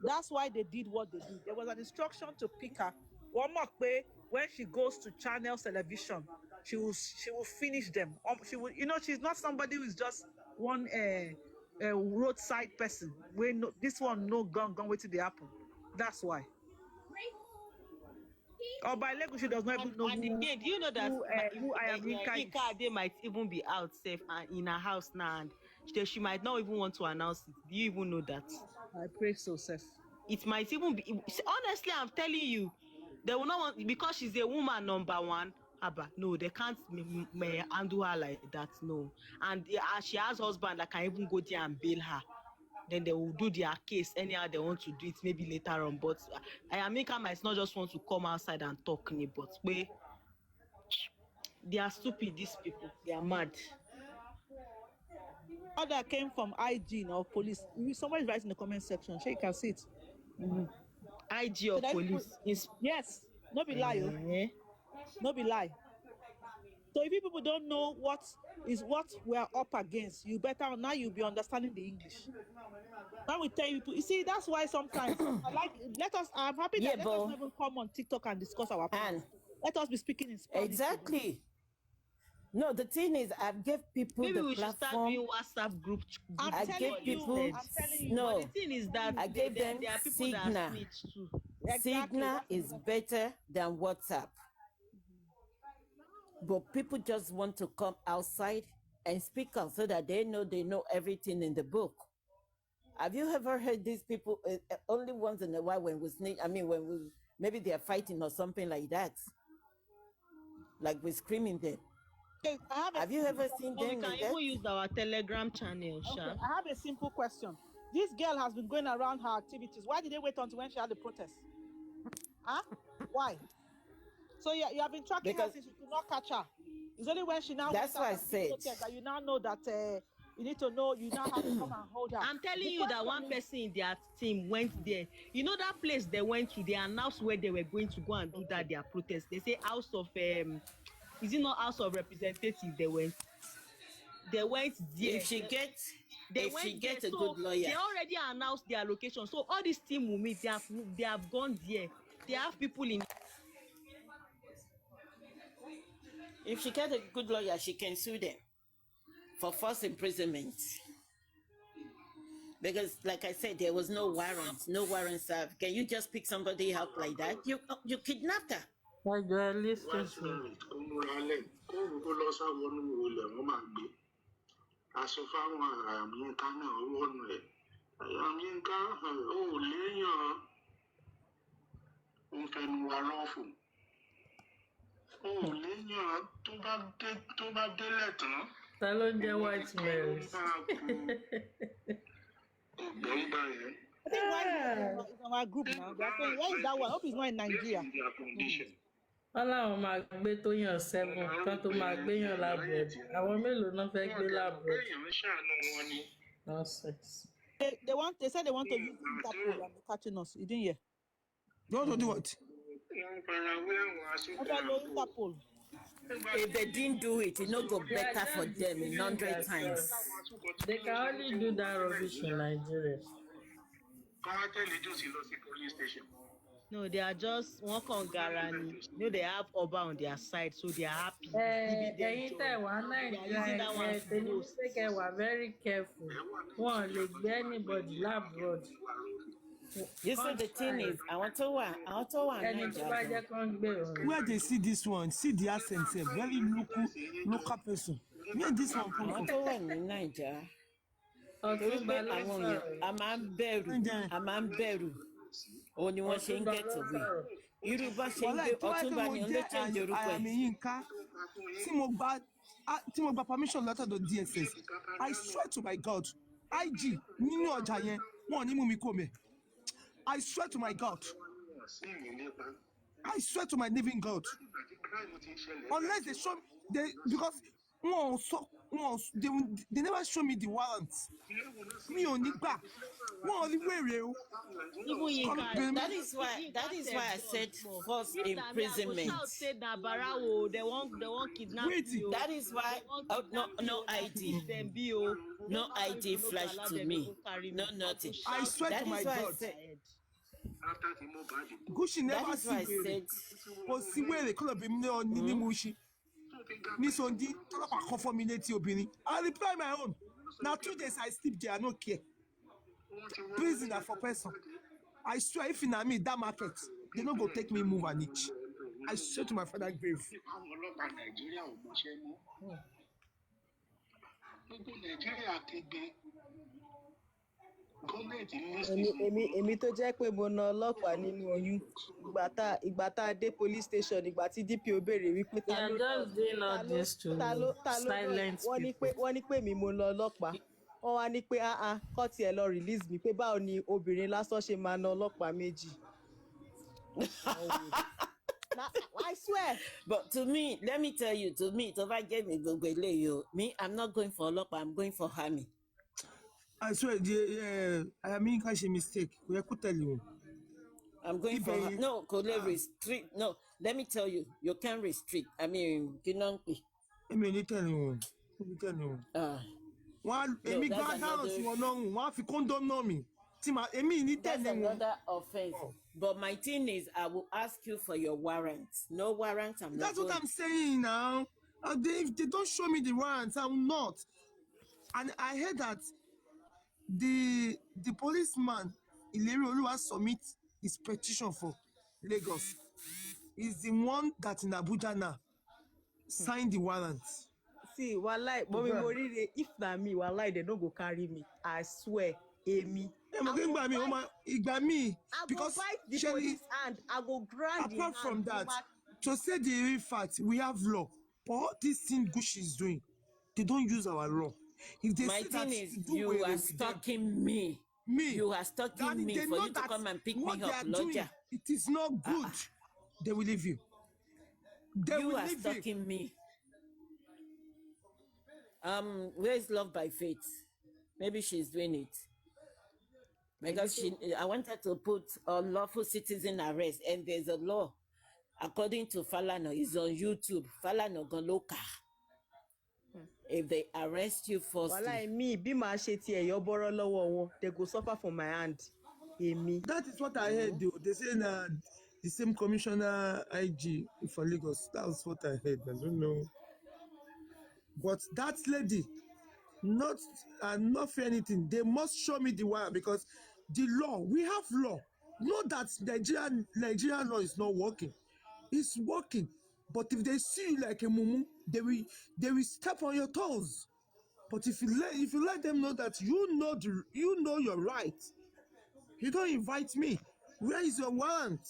S5: That's why they did what they did. There was an instruction to pick her. One more way, when she goes to Channels Television, she will finish them. She will, she's not somebody who is just one roadside person. This one no gun waiting the apple. That's why. Or by Lego, she does not even know.
S1: And again, do you know that
S5: who I am?
S1: They might even be out safe and in her house now, and she might not even want to announce it. Do you even know that?
S5: I pray so, Seth.
S1: It might even be. Honestly, I'm telling you, They will not want, because she's a woman, number one. Abba, no, they can't handle her like that. No, and she has husband that can even go there and bail her. Then they will do their case anyhow they want to do it, maybe later on. But Ayamika might not just want to come outside and talk, but they are stupid. These people, they are mad.
S5: Other came from IG or police. Somebody's writing in the comment section. Sure, you can see it.
S1: IG or police?
S5: Yes. No be lie. No be lie. So if you people don't know what we're up against, you better now you'll be understanding the English. When we tell you people, you see, that's why sometimes I'm happy that let us even come on TikTok and discuss our plans. Let us be speaking in Spanish.
S3: Exactly. No, the thing is, I've gave people
S1: maybe
S3: the
S1: we
S3: platform.
S1: Should start doing WhatsApp group.
S3: I'm telling you.
S1: No, the thing is that
S3: I gave them
S1: there are people
S3: Signal.
S1: that snitch too.
S3: Signal is better than WhatsApp. But people just want to come outside and speak out so that they know everything in the book. Have you ever heard these people only once in a while when we snitch? I mean, maybe they are fighting or something like that. Like we're screaming them.
S5: Okay,
S3: have you ever seen them?
S1: We can even use our Telegram channel.
S5: Okay, I have a simple question. This girl has been going around her activities. Why did they wait until when she had the protest? Huh? Why? So you have been tracking her since you could not catch her. It's only when she now.
S3: That's why I said
S5: that you now know that you need to know. You now have to come and hold her.
S1: I'm telling you that one person in their team went there. You know that place they went to? They announced where they were going to go and do their protest. They say House of is it not House of Representatives? They went there.
S3: If she gets a good lawyer,
S1: they already announced their location. So all this team will meet. They have gone there. They have people in.
S3: If she gets a good lawyer, she can sue them for false imprisonment. Because, like I said, there was no warrant served. Can you just pick somebody out like that? You kidnapped her.
S4: Why do I listen to? Ta ló ń jẹ́ White Mary?
S5: I think why is our group now? They are saying, where is that one? I hope it's not in Nigeria.
S4: Wọ́n láwọn máa gbé tó yàn 7 kan tó máa gbé yàn lábúròdì. Àwọn mélòó náà fẹ́ gbé lábúròdì? Nonsense.
S5: They said they want to use Interpol and be catching us. You didn't hear?
S2: They want to do what?
S5: Interpol.
S3: If they didn't do it, it not go better for them in 100 times.
S4: They can only do that rubbish in Nigeria.
S1: No, they are just one Garani. No, they have Oba on their side, so they are happy.
S4: They were very careful. One, they get anybody labroad.
S3: You see, the thing is, I want to
S2: where they see this one, see the accent, very local person. Where this one come from?
S3: In Nigeria. A man beru. Only one thing gets away. You bá ṣe ń gbé Ọ̀túnba ni ó change orúkọ ẹ̀.
S2: Tí mo gba permission látọ̀dọ̀ DSS, I swear to my God, IG nínú ọjà yẹn wọn ò ní mú mi kó mẹ́. I swear to my God. I swear to my living God. Unless they show because they never show me the warrant. Me only back.
S3: That is why I said false imprisonment.
S1: They won't kidnap you.
S3: That is why no ID. No ID flashed to me. No nothing.
S2: I swear to my God. Gushi never see where could have been no Mushi. Miss Ondi, talk about conformity opinion. I reply my own. Now 2 days I sleep there, I don't care. Prisoner for person. I swear if in me that market, they don't go take me move an inch. I swear to my father grave.
S10: Gọ́ọ̀mẹ̀ntì listen.
S1: Èmi tó jẹ́ pé mo na ọlọ́pàá nínú oyún ìgbà tá a dé police station ìgbà tí DPO béèrè wípé
S4: We are just doing all this to silent people.
S1: wọ́n ní pé mi mo na ọlọ́pàá wọ́n wá ní pé kọ́ tiẹ̀ lọ release mi pé báwo ni obìnrin lásán ṣe máa na ọlọ́pàá méjì. I swear.
S3: But to me, let me tell you, to me, if I get me me, I'm not going for Olopa, I'm going for Hami.
S2: I swear, I mean, I a mistake. We could tell you.
S3: I'm going for no, restrict. No, let me tell you, you can't restrict. I mean, you know.
S2: I mean, you tell you. One, Emi got down to one if you condone me.
S3: That's another offense. Oh. But my thing is, I will ask you for your warrants. No warrants, I'm not.
S2: That's what I'm saying now. If they don't show me the warrants, I will not. And I heard that the policeman Ileri Oluwa submit his petition for Lagos. Is the one that in Abuja now signed the warrant.
S1: See, wallahi, if not me, wallahi, they don't go carry me. I swear, Amy.
S2: I go bite
S1: the police hand. I go grind.
S2: Apart from that, to say the real fact, we have law. But all this thing Gush is doing, they don't use our law. If they
S3: my
S2: say
S3: thing
S2: that
S3: is, you are stalking me. You are stalking me for you to come and pick me up, Lodger.
S2: It is not good. They will leave you.
S3: You are stalking me. Where is Love by Faith? Maybe she's doing it. Because I wanted to put unlawful citizen arrest, and there's a law, according to Falana, it's on YouTube. Falana Goloka. If they arrest you falsely,
S1: well, me, be my shitty, your borrow lower, they go suffer from my hand. Me.
S2: That is what I heard, though. They say the same commissioner IG for Lagos. That was what I heard. I don't know. But that lady, not for anything. They must show me the wire because the law, we have law. Not that Nigerian law is not working. It's working. But if they see you like a mumu, they will step on your toes. But if you let them know that you know your right, you don't invite me. Where is your warrant?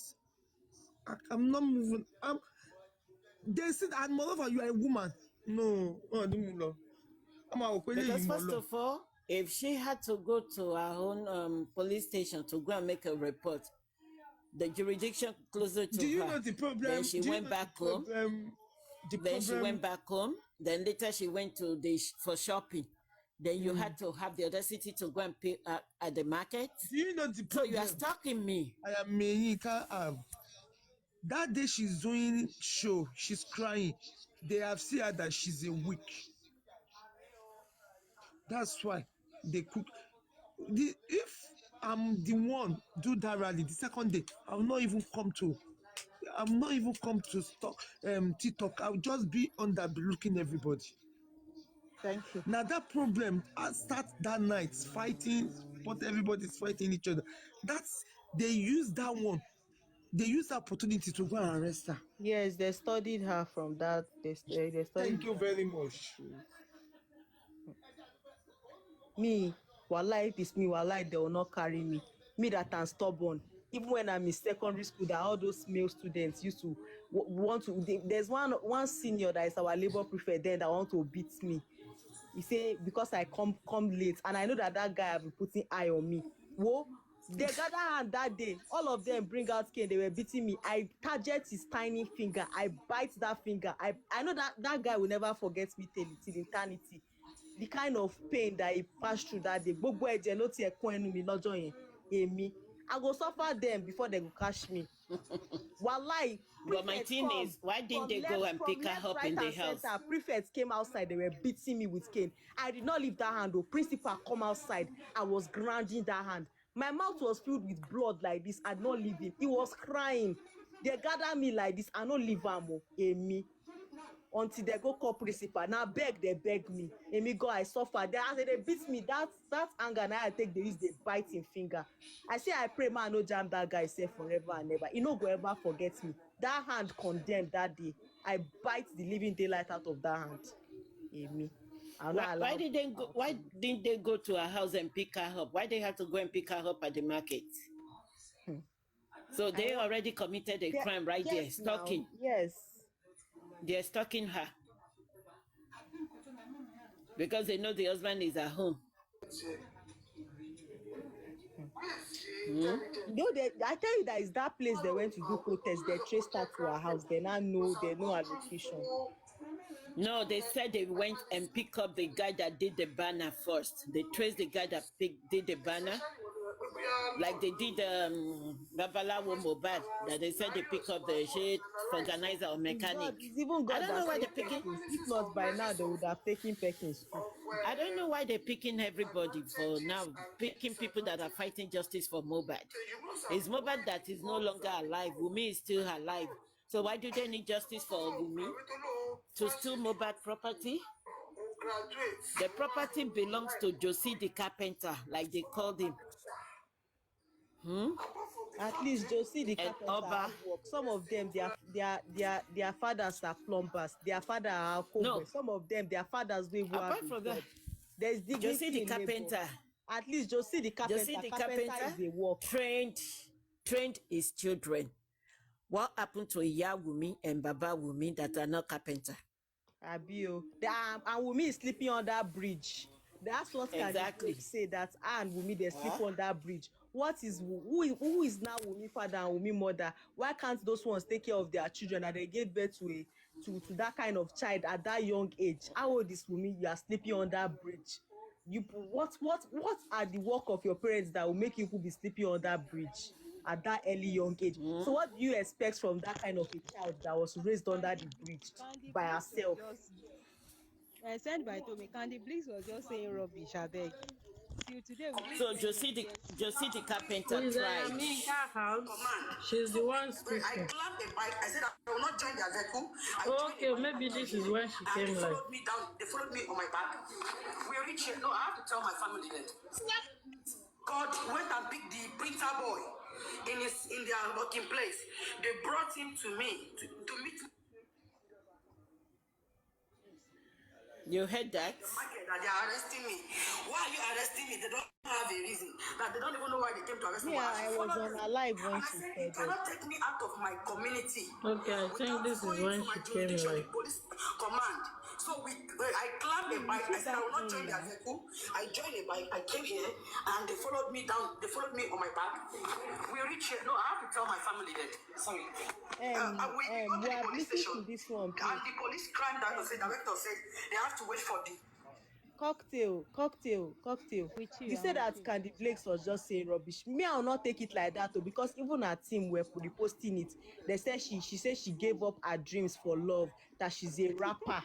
S2: I'm not moving. They said, and moreover, you are a woman. No,
S3: because first of all, if she had to go to her own police station to go and make a report, the jurisdiction closer to her.
S2: Do you know the problem?
S3: Then she went back home. She went back home. Then later she went to for shopping. Then you had to have the audacity to go and pay at the market.
S2: Do you know the problem?
S3: So you are stalking me.
S2: I am Menika. That day she's doing show, she's crying. They have seen her that she's a witch. That's why they cook. If I'm the one do that rally, the second day, I'm not even come to stop TikTok. I'll just be under looking everybody.
S5: Thank you.
S2: Now that problem, I start that night fighting, but everybody's fighting each other. They use that one. They use the opportunity to go and arrest her.
S1: Yes, they studied her from that. They studied.
S2: Thank you very much.
S1: Me, wallahi, if it's me, wallahi, they will not carry me. Me that I'm stubborn. Even when I'm in secondary school, that all those male students used to want to. There's one senior that is our labor prefect there that want to beat me. He say because I come late, and I know that guy have been putting eye on me. Whoa. They gather hand that day. All of them bring out cane. They were beating me. I target his tiny finger. I bite that finger. I know that guy will never forget me till eternity. The kind of pain that he passed through that day. I go suffer them before they go catch me. Wallahi.
S3: But my thing is, why didn't they go and pick her up in the house?
S1: Prefects came outside. They were beating me with cane. I did not leave that hand. The principal come outside. I was grinding that hand. My mouth was filled with blood like this. I did not leave him. He was crying. They gather me like this. I don't leave him. Amy. Until they go call principal. Now they beg me. Amy go, I suffer. They beat me. That anger now I take, they use the biting finger. I say I pray man no jam that guy say forever and ever. He no go ever forget me. That hand condemned that day. I bite the living daylight out of that hand. Amy. I'm not allowed.
S3: Why didn't they go to her house and pick her up? Why they had to go and pick her up at the market? So they already committed a crime right there,
S1: Yes,
S3: stalking.
S1: now. Yes.
S3: They're stalking her because they know the husband is at home.
S1: I tell you that is that place they went to do protest. They traced her to her house. They now know they know her location.
S3: No, they said they went and picked up the guy that did the banner first. They traced the guy that did the banner, like they did Babalawo Mohbad. That they said they pick up the shit organizer or mechanic.
S1: It's even God
S3: I don't know why they're
S1: picking.
S3: picking.
S1: If not by now, they would have taken Perkins.
S3: I don't know why they're picking everybody for now, picking people that are fighting justice for Mohbad. It's Mohbad that is no longer alive. Wumi is still alive. So why do they need justice for Wumi? To steal Mohbad property? The property belongs to Josie the carpenter, like they called him.
S1: At least Josie the carpenter have work. Some of them, their fathers are plumbers. Their father are
S3: No.
S1: Some of them, their fathers will work.
S3: Apart from that,
S1: there's dignity
S3: Josie the
S1: in
S3: carpenter.
S1: labor. At least Josie the carpenter.
S3: Josie the carpenter
S1: is a work.
S3: trained his children. What happened to Iya Wumi and Baba Wumi that are not carpenter?
S1: Abio. And Wumi is sleeping on that bridge. That's what
S3: Exactly.
S1: Can say that and Wumi they sleep on that bridge. What is who is now Wumi father and Wumi mother? Why can't those ones take care of their children and they gave birth to that kind of child at that young age? How old is Wumi? You are sleeping on that bridge. What are the work of your parents that will make you be sleeping on that bridge at that early young age? So what do you expect from that kind of a child that was raised under the bridge by herself?
S12: Sent by Tommy. Candy Blix was just saying rubbish, I beg. Till today,
S3: So Josie the carpenter
S4: She's
S3: tried.
S4: in her house. She's the one speaking.
S13: I clapped the bike. I said I will not join their vehicle.
S4: Okay, maybe this is when she came
S13: they
S4: live.
S13: followed me down. They followed me on my back. We reached here. No, I have to tell my family that God went and picked the printer boy in their working place. They brought him to me to meet me.
S3: You heard that?
S13: That they are arresting me. Why are you arresting me? They don't have a reason. That they don't even know why they came to arrest me.
S1: Yeah, I was on a live when she said
S13: you cannot take me out of my community.
S4: Okay, I think this is when she came live.
S13: Police command. So I clamped a bike. I said I will not join their vehicle. I joined a bike. I came here and they followed me down. They followed me on my back. We reached here. No, I have to tell my family that. Sorry.
S1: We are listening to this one. Please.
S13: And the police crime director said they have to wait for the
S1: cocktail. You said that Candy Blakes was just saying rubbish. Me, I will not take it like that, because even her team were reposting it. They said she said she gave up her dreams for love. That she's a rapper.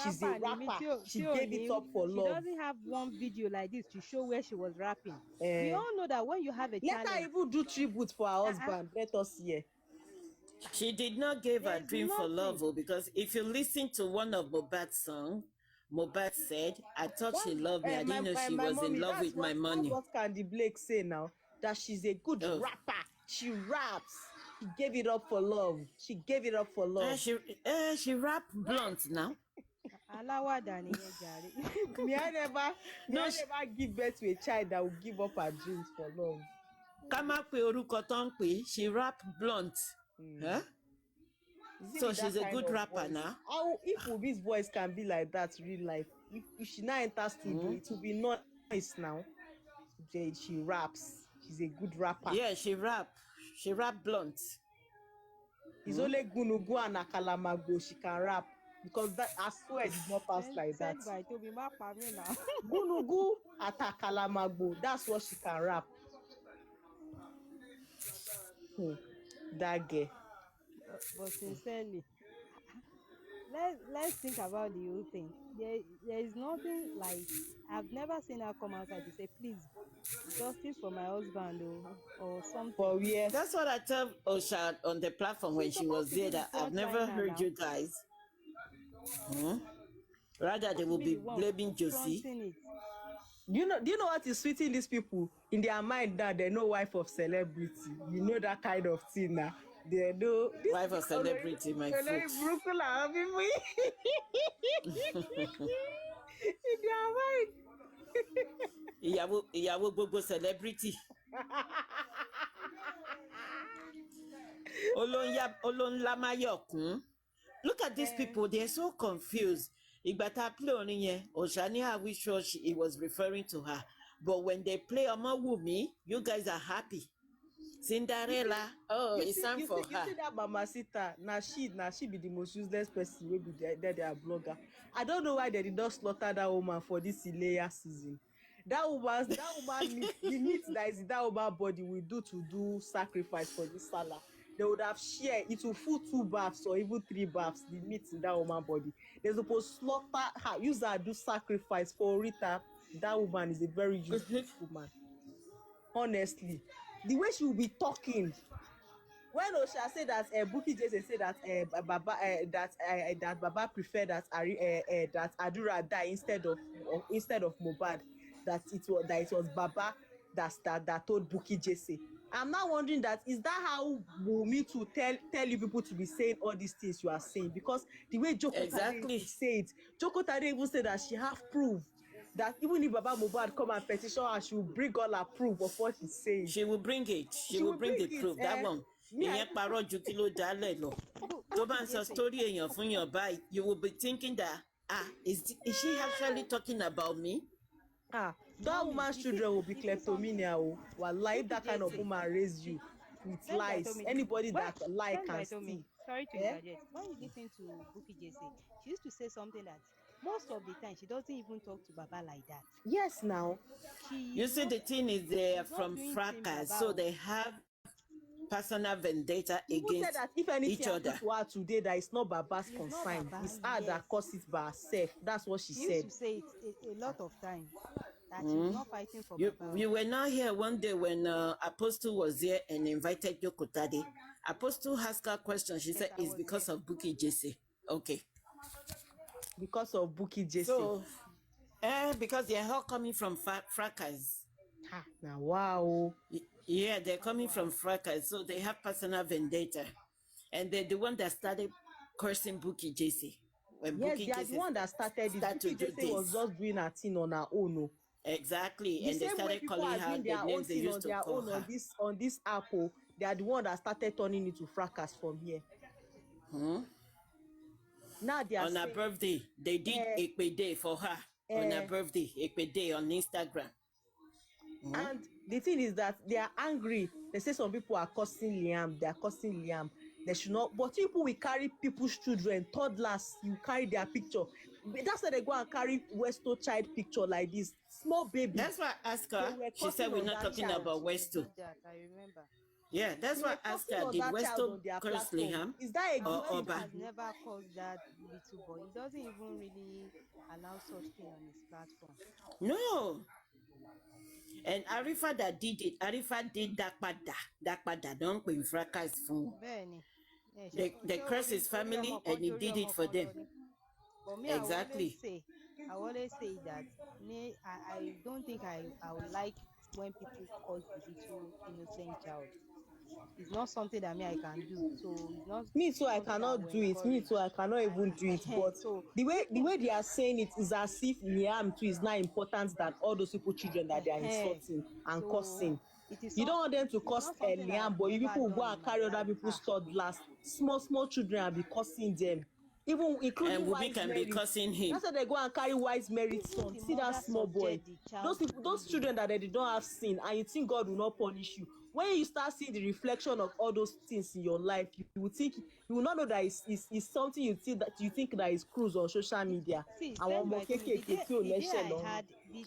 S1: She's a rapper. She gave it up for love.
S12: She doesn't have one video like this to show where she was rapping. We all know that when you have a
S1: let her even do tribute for her husband. Let us hear.
S3: She did not give her dream for love, because if you listen to one of Mohbad's songs, Mohbad said, I thought she loved me. I didn't know she was in love with my money.
S1: That's what Candy Blake say now, that she's a good rapper. She raps. She gave it up for love. She gave it up for love.
S3: She rap blunt now.
S1: Me, I never give birth to a child that will give up her dreams for love.
S3: Kama pe oruko ton pe, she rap blunt. Huh? So she's a good rapper now.
S1: How if Wubi's voice can be like that real life? If she now enters studio, it will be nice now. She raps. She's a good rapper.
S3: Yeah, she rap. She rap blunt.
S1: It's only Gunugu and Akalamago she can rap. Because that, I swear, it did not pass like that. Gunugu at Akalamago, that's what she can rap. That girl.
S12: But sincerely, let's think about the whole thing. There is nothing like, I've never seen her come outside to say, please, justice for my husband or something.
S1: For yeah.
S3: That's what I told Osha on the platform when she was there, that I've never heard you guys. Rather, they will be blaming Josie.
S1: Do you know what is sweeting these people? In their mind that they know wife of celebrity. You know that kind of thing now. They know
S3: wife of celebrity, my foot.
S1: In their mind.
S3: ìyàwó gbogbo celebrity. Olóńlá Máyọ̀kún. Look at these people, they're so confused. Ìgbà tá a play orin yẹn, Oshania, we sure he was referring to her. But when they play Omowumi, you guys are happy. Cinderella, it's time for her.
S1: You see that Mamacita, now she be the most useless person. Maybe they are blogger. I don't know why they did not slaughter that woman for this Ileya season. That woman the meat that is in that woman body will do sacrifice for this Salah. They would have shared it will full 2 baths or even 3 baths, the meat in that woman body. They're supposed to slaughter her, use her do sacrifice for Rita. That woman is a very useless woman. Honestly. The way she will be talking. When Osha said that Bukky Jesse said that Baba preferred that Adura die instead of Mohbad, that it was Baba that told Bukky Jesse. I'm now wondering that is that how Wunmi to tell you people to be saying all these things you are saying? Because the way Joko Tade said, Joko Tade even said that she have proof that even if Baba Mohbad come and petition her, she will bring all her proof of what she's saying.
S3: She will bring it. She will bring the proof. That one. Ìyẹn parọ́ ju kí ló dálẹ̀ lọ. Tó bá ń sọ story èèyàn fún yàn báyìí, you will be thinking that, is she actually talking about me?
S1: That woman's children will be kleptomania. Wallahi, if that kind of woman raise you with lies, anybody that lie can see.
S12: Sorry to interject. When you listen to Bukky Jesse, she used to say something that most of the time she doesn't even talk to Baba like that.
S1: Yes, now.
S3: You see, the thing is they are from fracas, so they have personal vendetta against
S1: said that if anything
S3: each other.
S1: To her today, that it's not Baba's concern. It's her that caused it by herself. That's what she said.
S12: Used to say it a lot of times. That she's not fighting for Baba.
S3: You were not here one day when Apostle was here and invited Joko Tade. Apostle asked her a question. She said it's because of Bukky Jesse. Okay.
S1: Because of Bukky Jesse.
S3: So, because they're all coming from fracas.
S1: Now, wow.
S3: Yeah, they're coming from fracas, so they have personal vendetta. And they're the one that started cursing Bukky Jesse.
S1: Yes, they are the one that started it. Bukky Jesse was just doing her thing on her own.
S3: Exactly, and they started calling her the names they used to call her.
S1: On this Apple, they are the one that started turning into fracas from here. Now they are
S3: on her birthday, they did Ekpe Day for her. On her birthday, Ekpe Day on Instagram.
S1: And the thing is that they are angry. They say some people are cursing Liam. They are cursing Liam. They should not. But people will carry people's children, toddlers. You carry their picture. That's why they go and carry Westo child picture like this. Small baby.
S3: That's why I asked her. She said we're not talking about Westo.
S12: I remember.
S3: Yeah, that's why I asked her. Did Westo curse Liam?
S1: Is that a good thing?
S12: He has never caused that little boy. He doesn't even really allow such thing on his platform.
S3: No. And Arifa that did it, Arifa did Dakpada, don't pay fracas for. They curse his family and he did it for them.
S12: But me,
S3: exactly.
S12: I always say that I don't think I would like when people cause the little innocent child. It's not something that I can do. So it's not.
S1: Me too, I cannot do it. Me too, I cannot even do it. But the way they are saying it is as if Liam too is not important than all those people children that they are insulting and cursing. You don't want them to curse Liam, but you people go and carry other people's toddlers, small children and be cursing them. Even including
S3: and Wunmi can be cursing him.
S1: That's why they go and carry Wise Mary's son. See that small boy. Those children that they don't have sin, and you think God will not punish you. When you start seeing the reflection of all those things in your life, you will not know that it's something you think that is cruise on social media.
S12: See, the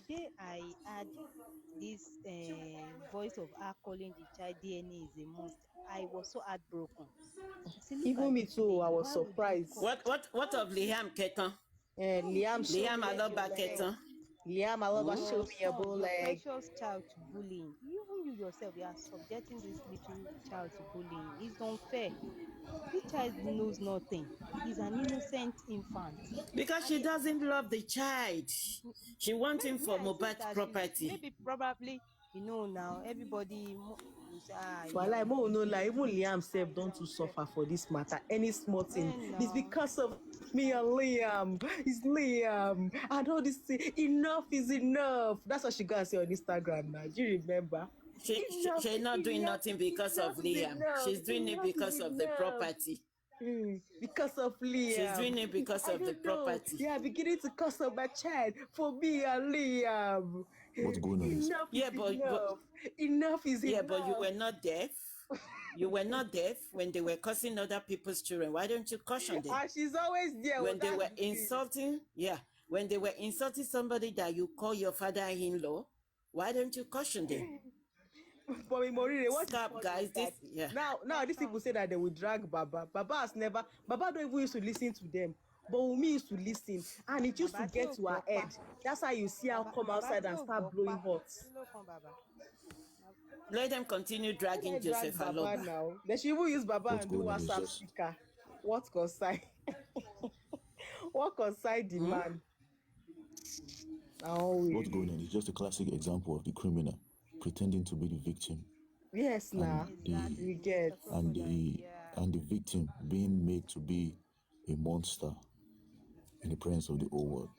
S12: day I had this voice of her calling the child DNA is a must, I was so heartbroken.
S1: Even me too, I was surprised.
S3: What of Liam Ketan?
S1: Liam
S3: Aloba Ketan.
S1: Liam Aloba show me a bull leg.
S12: Precious child to bullying. Even you yourself, you are subjecting this little child to bullying. It's unfair. This child knows nothing. He's an innocent infant.
S3: Because she doesn't love the child. She wants him for Mohbad's property.
S12: Maybe probably, now everybody will say, ah,
S1: Well,
S12: yeah,
S1: like more no like even Liam self don't to suffer for this matter. Any small thing. It's because of me and Liam. It's Liam. And all this thing. Enough is enough. That's what she gonna say on Instagram now. Do you remember?
S3: She's not doing nothing because of Liam. She's doing it because of the property.
S1: Because of Liam.
S3: She's doing it because of the property.
S1: Yeah, beginning to curse on my child for me and Liam.
S14: What's going on?
S1: Enough
S3: Yeah,
S1: is
S3: but
S1: enough. Enough is
S3: yeah,
S1: enough.
S3: but you were not deaf. You were not deaf when they were cursing other people's children. Why don't you caution them?
S1: And she's always there.
S3: When they were insulting, when they were insulting somebody that you call your father-in-law, why don't you caution them?
S1: But Morire, what
S3: Stop, guys. This,
S1: now these people say that they will drag Baba. Baba don't even used to listen to them. But Wunmi used to listen, and it used to get to her head. That's how you see her come outside and start blowing hot.
S3: Let them continue dragging Joseph Aloba.
S1: Now. They should even use Baba and do WhatsApp sticker. What concern? What concern the man?
S14: What's going on? It's just a classic example of the criminal pretending to be the victim.
S1: Yes, now we get
S14: and the victim being made to be a monster in the presence of the whole world.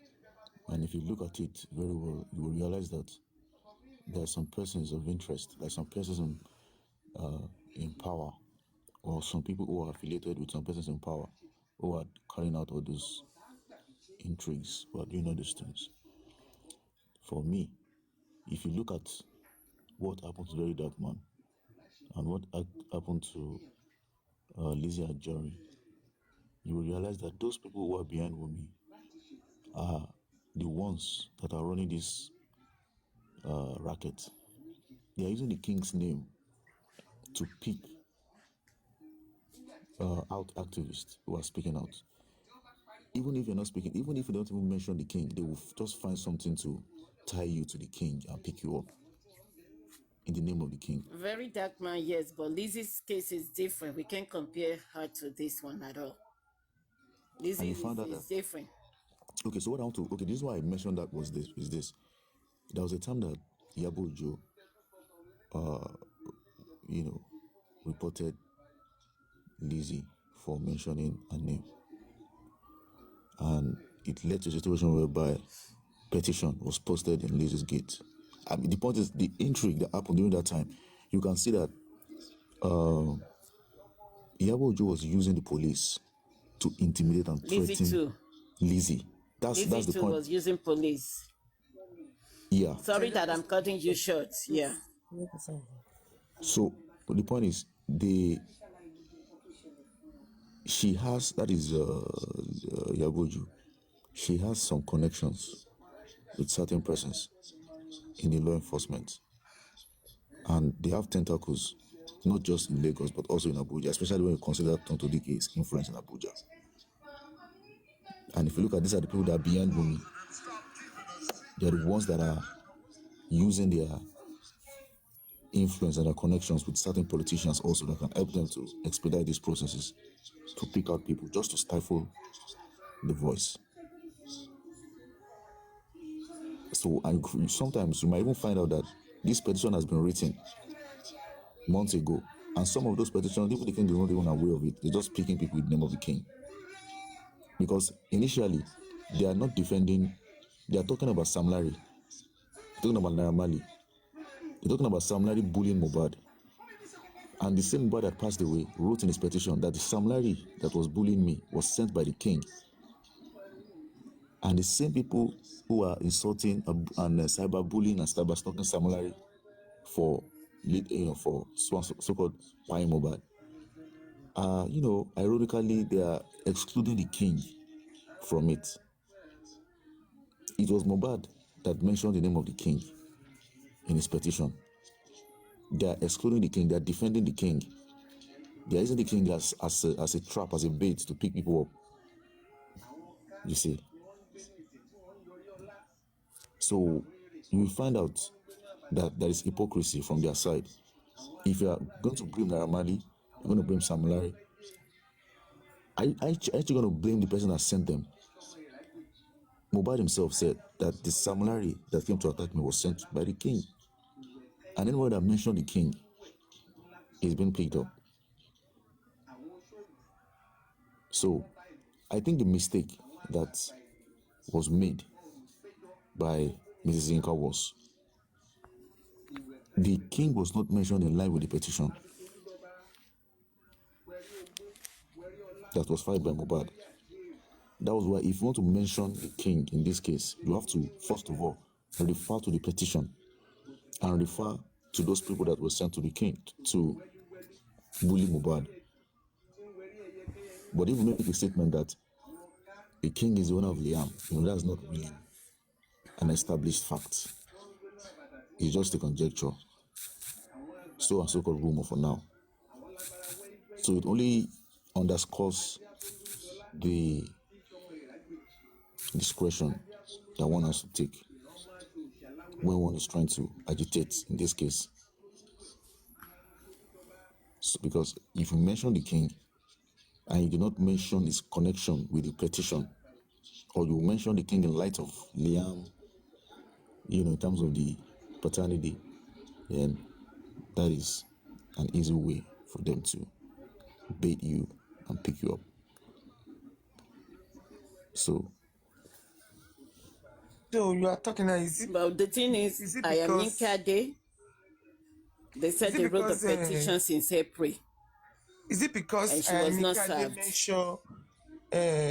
S14: And if you look at it very well, you will realize that there are some persons of interest, like some persons in power, or some people who are affiliated with some persons in power who are carrying out all those intrigues, who are doing all these things. For me, if you look at what happened to Very Dark Man and what happened to Lizzie Anjorin, you will realize that those people who are behind Wunmi are the ones that are running this racket. They are using the king's name to pick out activists who are speaking out. Even if you're not speaking, even if you don't even mention the king, they will just find something to tie you to the king and pick you up in the name of the king.
S3: Very Dark Man, yes, but Lizzie's case is different. We can't compare her to this one at all. Lizzie is different.
S14: Okay, so what I want to, this is why I mentioned that is this. There was a time that Iyabo Ojo, reported Lizzie for mentioning her name. And it led to a situation whereby petition was posted in Lizzie's gate. I mean, the point is, the intrigue that happened during that time, you can see that Iyabo Ojo was using the police to intimidate and threaten Lizzie. That's the point.
S3: Was using police.
S14: Yeah.
S3: Sorry that I'm cutting you short. Yeah.
S14: So the point is, she has, that is Iyabo Ojo, she has some connections with certain persons in the law enforcement, and they have tentacles not just in Lagos but also in Abuja, especially when you consider Tonto Dike's influence in Abuja. And if you look at these are the people that are behind Wunmi, they are the ones that are using their influence and their connections with certain politicians also that can help them to expedite these processes, to pick out people just to stifle the voice. So sometimes you might even find out that this petition has been written months ago, and some of those petitions, even the king is not even aware of it. They're just picking people with the name of the king. Because initially, they are not defending, they are talking about Sam Larry, they're talking about Naira Marley, they're talking about Sam Larry bullying Mohbad. And the same Mohbad that passed away wrote in his petition that the Sam Larry that was bullying me was sent by the king. And the same people who are insulting and cyberbullying and cyberstalking Sam Larry for so-called buying Mohbad, ironically, they are excluding the king from it. It was Mohbad that mentioned the name of the king in his petition. They are excluding the king. They are defending the king. They are using the king as a trap, as a bait to pick people up. You see. So you will find out that there is hypocrisy from their side. If you are going to blame Naira Marley, you're going to blame Sam Larry. Are you actually going to blame the person that sent them? Mohbad himself said that the Sam Larry that came to attack me was sent by the king. And anyone that mentioned the king is being picked up. So I think the mistake that was made by Mrs. Inka was the king was not mentioned in line with the petition that was filed by Mohbad. That was why if you want to mention the king in this case, you have to first of all refer to the petition and refer to those people that were sent to the king to bully Mohbad. But if you make a statement that the king is the owner of Liam, that's not really an established fact. It's just a conjecture. So and so-called rumor for now. So it only underscores the discretion that one has to take when one is trying to agitate, in this case. So because if you mention the king and you do not mention his connection with the petition, or you mention the king in light of Liam, in terms of the paternity, then that is an easy way for them to bait you and pick you up. So
S2: you are talking now,
S3: But the thing is I am in Kade. They said they wrote the petition since April.
S2: Is it because
S3: and she was not served?
S2: Mention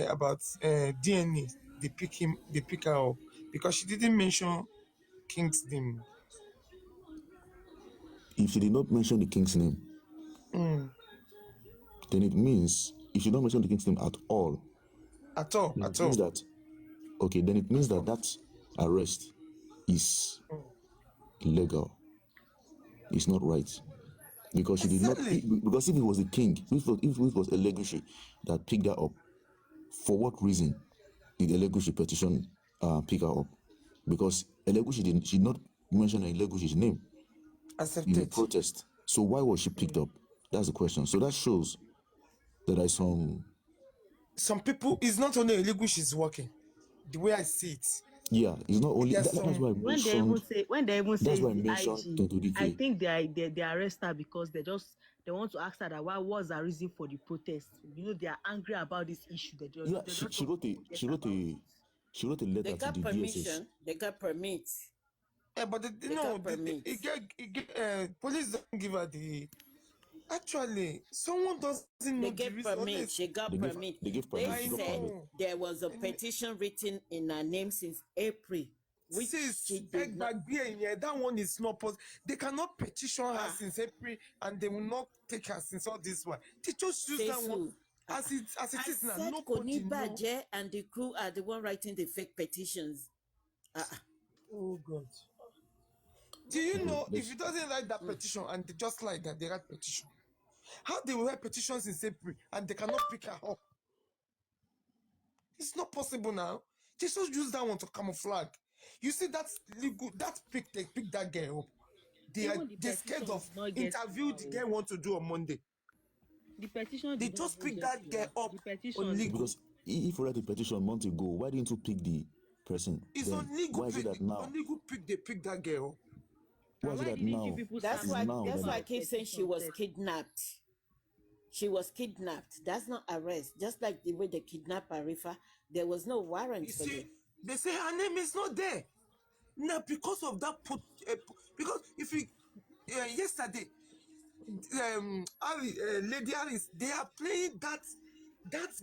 S2: about DNA? They pick her up because she didn't mention King's name.
S14: If she did not mention the king's name, then it means if she don't mention the king's name at all, means that then it means that that arrest is illegal. It's not right. Because she did not. Because if it was the king, if it was Elegushi that picked her up, for what reason did Elegushi petition pick her up? Because Elegushi did not mention Elegushi's name in the protest. So why was she picked up? That's the question. So that shows that there is
S2: some people. It's not only Elegushi is working. The way I see it.
S14: Yeah, it's not only that's why
S1: when they even say IG, I think they arrest her because they want to ask her that what was the reason for the protest. They are angry about this issue.
S14: She wrote a letter
S3: They got
S14: to the
S3: permission.
S14: DSS.
S3: They got permits.
S2: But police don't give her the. Actually, someone doesn't know.
S3: They gave permit. She got permit.
S14: They gave permit.
S3: They said there was a petition written in her name since April. Which she did not.
S2: That one is not possible. They cannot petition her since April, and they will not take her since all this one. They just use that one as it is now.
S3: No Konibaje and the crew are the one writing the fake petitions.
S2: Oh God. Do you know if it doesn't write that petition and they just like that they write petition? How they will write petitions in April and they cannot pick her up? It's not possible now. They just use that one to camouflage. You see, that's legal. They pick that girl up. They're scared of interview the girl want to do on Monday.
S1: The petition.
S2: They just pick that girl up on legal.
S14: Because if you write a petition a month ago, why didn't you pick the person?
S2: It's on legal.
S14: Why is it that now?
S2: On legal they pick that girl.
S14: Why is it that now?
S3: That's why I keep saying she was kidnapped. She was kidnapped. That's not arrest. Just like the way they kidnapped Arifa, there was no warrant for it.
S2: They say her name is not there. Now, because of that, because if you yesterday, Lady Alice, they are playing that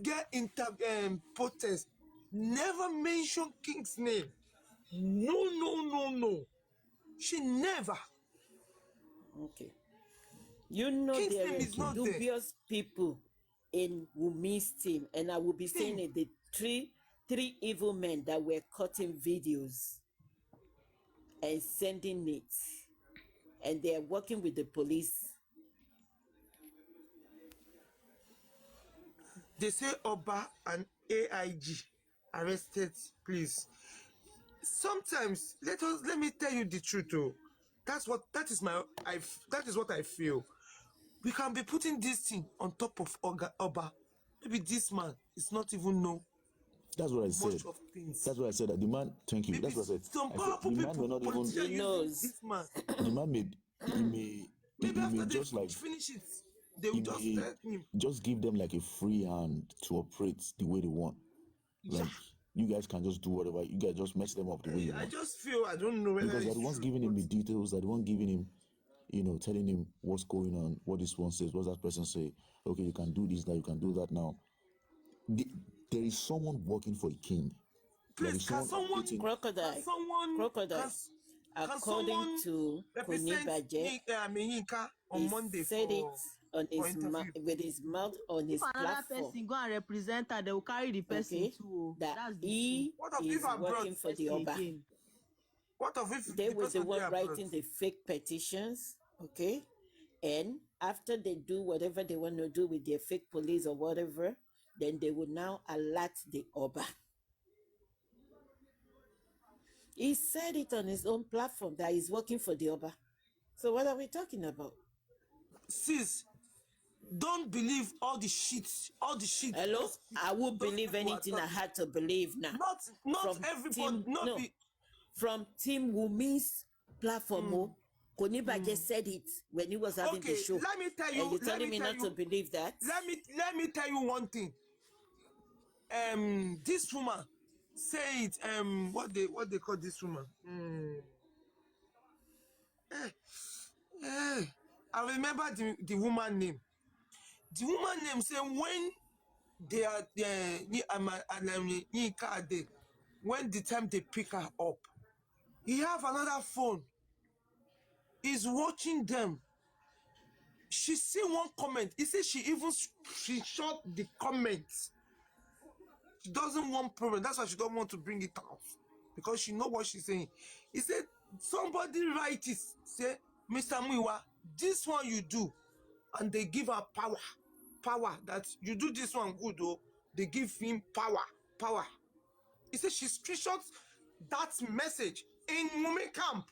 S2: girl protest. Never mention King's name. No. She never.
S3: Okay. King's
S2: there are
S3: dubious people in Wumi's team, and I will be saying it, the three evil men that were cutting videos and sending it, and they are working with the police.
S2: They say Oba and AIG arrested, please. Sometimes let me tell you the truth. That is what I feel. We can be putting this thing on top of Oba. Maybe this man is not even know.
S14: That's what I said. That's what I said. That the man, thank you. That's what I said.
S2: Some powerful
S14: the man will not even.
S2: He knows. This man.
S14: The man
S2: Maybe
S14: It
S2: after
S14: may
S2: they
S14: just like
S2: finish it, they will
S14: it
S2: just
S14: may
S2: tell him.
S14: just give them like a free hand to operate the way they want.
S2: Yeah.
S14: Like you guys can just do whatever. You guys just mess them up the way you
S2: I
S14: want.
S2: just feel I don't know whether
S14: Because they're
S2: it's
S14: the ones
S2: true.
S14: giving him the details, they're the one giving him, telling him what's going on, what this one says, what that person say. Okay, you can do this now, you can do that now. There is someone working for a king. There
S2: Please,
S14: is
S2: can someone,
S14: operating.
S3: Crocodile.
S2: can someone,
S3: Crocodile.
S2: can
S3: According
S2: someone
S3: to
S2: represent
S3: Kunibaje,
S2: Yinka on
S3: he
S2: Monday
S3: said it on
S2: for
S3: his
S2: interview?
S3: with his mouth on
S1: If
S3: his
S1: another
S3: platform.
S1: person go and represent her, they will carry the person
S3: Okay,
S1: too.
S3: that
S1: That's the
S3: he
S2: What of
S3: is
S2: if abroad?
S3: working for the
S1: thing
S3: Oba.
S1: again.
S2: What of if
S3: They
S2: the
S3: were the
S2: person
S3: one
S2: dey abroad?
S3: writing the fake petitions, okay? And after they do whatever they want to do with their fake police or whatever, then they will now alert the Oba. He said it on his own platform that he's working for the Oba. So what are we talking about?
S2: Sis, don't believe all the shit. All the shit.
S3: Hello? I would
S2: those
S3: believe
S2: people are
S3: anything I
S2: talking.
S3: had to believe now.
S2: Not
S3: From
S2: everybody.
S3: Team,
S2: Not
S3: no,
S2: be.
S3: from Team Wumi's platform, Konibaje said it when he was having
S2: Okay,
S3: the show.
S2: let me tell you.
S3: And you're
S2: Let
S3: telling
S2: me
S3: me
S2: tell
S3: not
S2: you.
S3: to believe that?
S2: Let me tell you one thing. This woman say it. What they call this woman? I remember the woman name. The woman name say when they are when the time they pick her up, he have another phone. He's watching them. She see one comment. He said she shot the comments. She doesn't want problem. That's why she don't want to bring it out. Because she know what she's saying. He said, somebody write it. Say, Mr. Muiwa, this one you do. And they give her power. Power. That you do this one good, though. They give him power. He said she screenshots that message in Mume camp.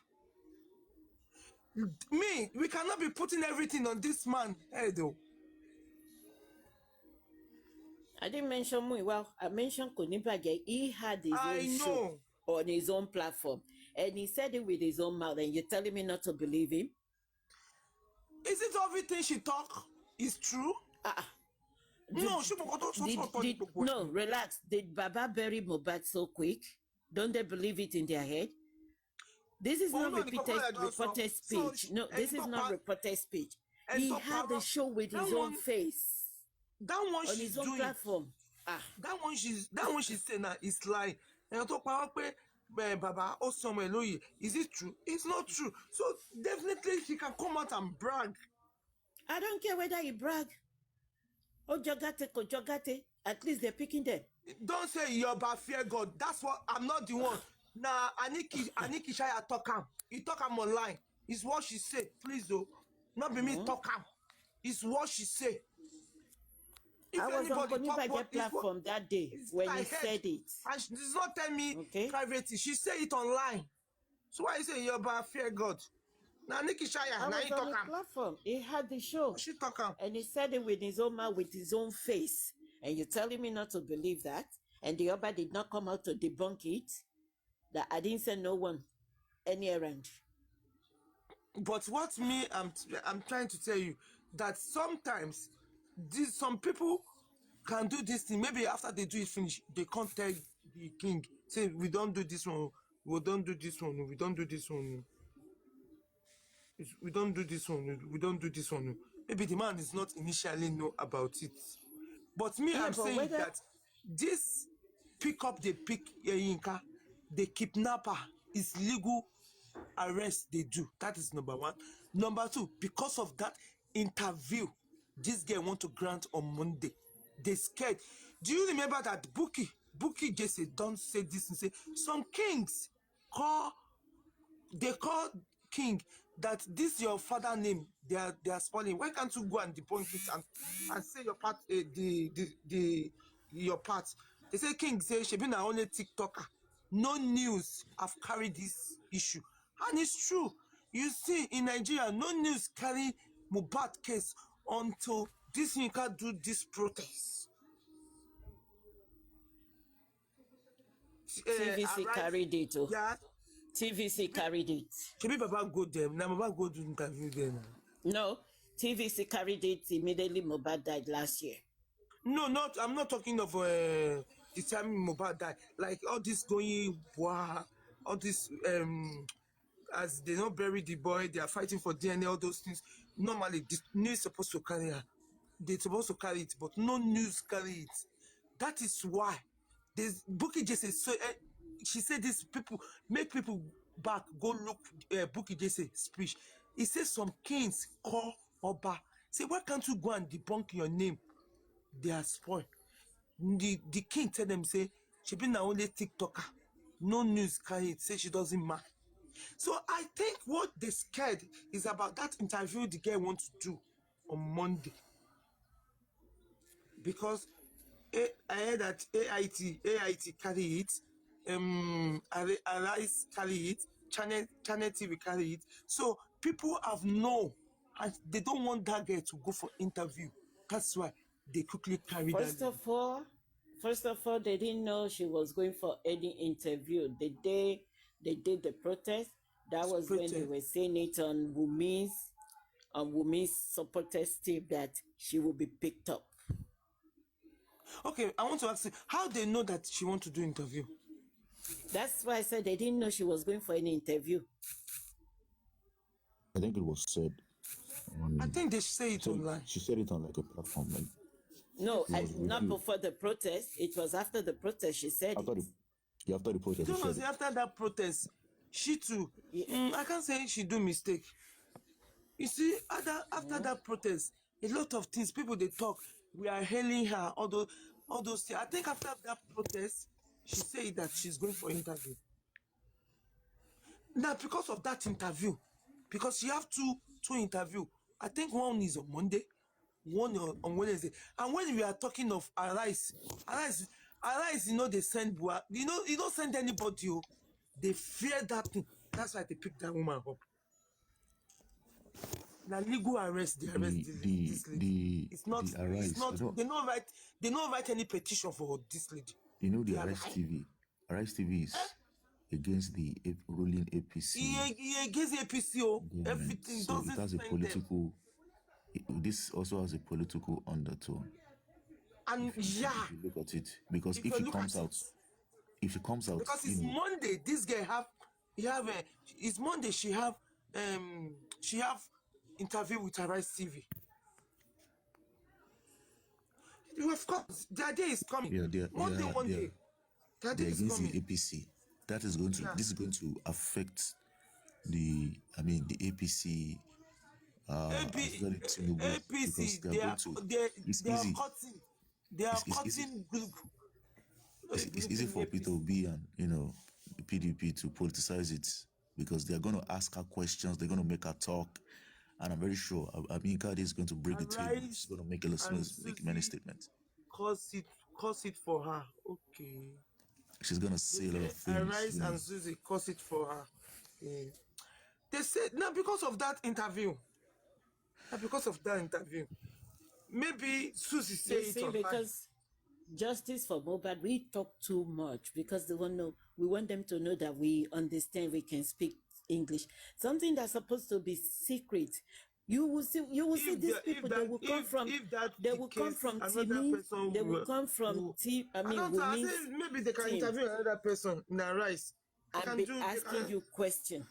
S2: We cannot be putting everything on this man head, though.
S3: I didn't mention Muiwa. I mentioned Konibaje. He had his
S2: I
S3: own
S2: know.
S3: show on his own platform. And he said it with his own mouth. And you're telling me not to believe him?
S2: Is it everything she talk is true? No,
S3: no, relax. Did Baba bury Mohbad so quick? Don't they believe it in their head? This is not reported speech. No, this is not reported speech. He had the show with his own face.
S2: That one
S3: on
S2: she's
S3: his own
S2: doing.
S3: platform.
S2: That one she's saying now is lying. And talk about Baba or somewhere loyi. Is it true? It's not true. So definitely she can come out and brag.
S3: I don't care whether he brag. Oh, jogate. At least they're picking them.
S2: Don't say you're about fear God. That's what I'm not the one. Nah, Aniki Shaya talk him. He talk him online. It's what she say. Please though. Not be me talk him. It's what she say.
S3: I was on Konibaje platform that day when he said it.
S2: And she does not tell me privately. She said it online. So why you say you're about fear God? Now Nikki Shaya, now you
S3: on
S2: talk
S3: the platform. He had the show.
S2: She talk him.
S3: And he said it with his own mouth, with his own face. And you're telling me not to believe that? And the other did not come out to debunk it? That I didn't send no one any errand.
S2: But what me, I'm trying to tell you that sometimes some people can do this thing. Maybe after they do it finish, they can't tell the king, say, we don't do this one, we don't do this one, we don't do this one. We don't do this one, we don't do this one. Maybe the man is not initially know about it. But me, I'm saying that this pick Yinka, the kidnapper is legal arrest they do. That is number one. Number two, because of that interview this girl want to grant on Monday, they scared. Do you remember that Buki Jesse don't say this and say some kings call king that this your father name they are spoiling. Why can't you go and debunk it and say your part your part? They say king say she been only TikToker. No news have carried this issue. And it's true. You see, in Nigeria, no news carry Mohbad case until this Yinka do this protest.
S3: TVC carried it.
S2: Yeah.
S3: TVC carried it.
S2: Shebi Baba go there. Now Baba go do interview there now.
S3: No, TVC carried it immediately. Mohbad died last year.
S2: No, I'm not talking of the time Mohbad died. Like all this going, wow, all this as they not bury the boy, they are fighting for DNA, all those things. Normally, the news supposed to carry her. They're supposed to carry it, but no news carry it. That is why there's Bukky Jesse. So she said this people make people back go look Bukky Jesse speech. He says some kings call Oba. Say, why can't you go and debunk your name? They are spoiled. The king tell them, say, she been the only TikToker. No news carry it. Say she doesn't mind. So I think what they scared is about that interview the girl wants to do on Monday. Because I heard that AIT carry it, Arise carry it, Channel TV carry it. So people have known, and they don't want that girl to go for interview. That's why they quickly carry that.
S3: First of all, they didn't know she was going for any interview. The day they did the protest, that was when they were saying it on Wumi's supporters team that she will be picked up.
S2: Okay, I want to ask you, how they know that she wants to do interview?
S3: That's why I said they didn't know she was going for any interview.
S14: I think it was said.
S2: I think they say it online.
S14: She said it on like a platform. Like,
S3: no, not before the protest. It was after the protest. She said
S14: after the protest.
S2: It was after that protest. She too. Yeah. I can't say she do mistake. You see, after that protest, a lot of things, people they talk. We are hailing her, all those things. I think after that protest, she said that she's going for interview. Now, because of that interview, because she have two interview. I think one is on Monday, one on Wednesday. And when we are talking of Arise, you know, they send you don't send anybody. They fear that thing. That's why they pick that woman up. Now legal arrest, they arrest this lady. It's not. They don't write any petition for this lady.
S14: You know the Arise TV. Arise TV is against the ruling APC.
S2: Against the APC. Everything
S14: so
S2: doesn't.
S14: It has a political. This also has a political undertone.
S2: And
S14: if you look at it, because if she comes out,
S2: because it's Monday. This girl it's Monday. She have interview with Arise TV. Of course, their day is coming.
S14: Yeah,
S2: Monday.
S14: They're against the APC. That is going to. This is going to affect the APC.
S2: APC. They are cutting group.
S14: It's easy for Peter Obi and the PDP to politicize it because they are going to ask her questions. They're going to make her talk. And I'm very sure Kadi is going to break the table. She's going to make many statements.
S2: Cause it for her. Okay.
S14: She's going to say a lot of things.
S2: Arise and Susie, cause it for her. Yeah. They said, now because of that interview, maybe Susie said it on
S3: because justice for Mohbad, we talk too much because we want them to know that we understand, we can speak English. Something that's supposed to be secret. You will see these people. They will come from Timi. They will come from
S2: maybe they can interview another person in Arise
S3: and be asking you questions.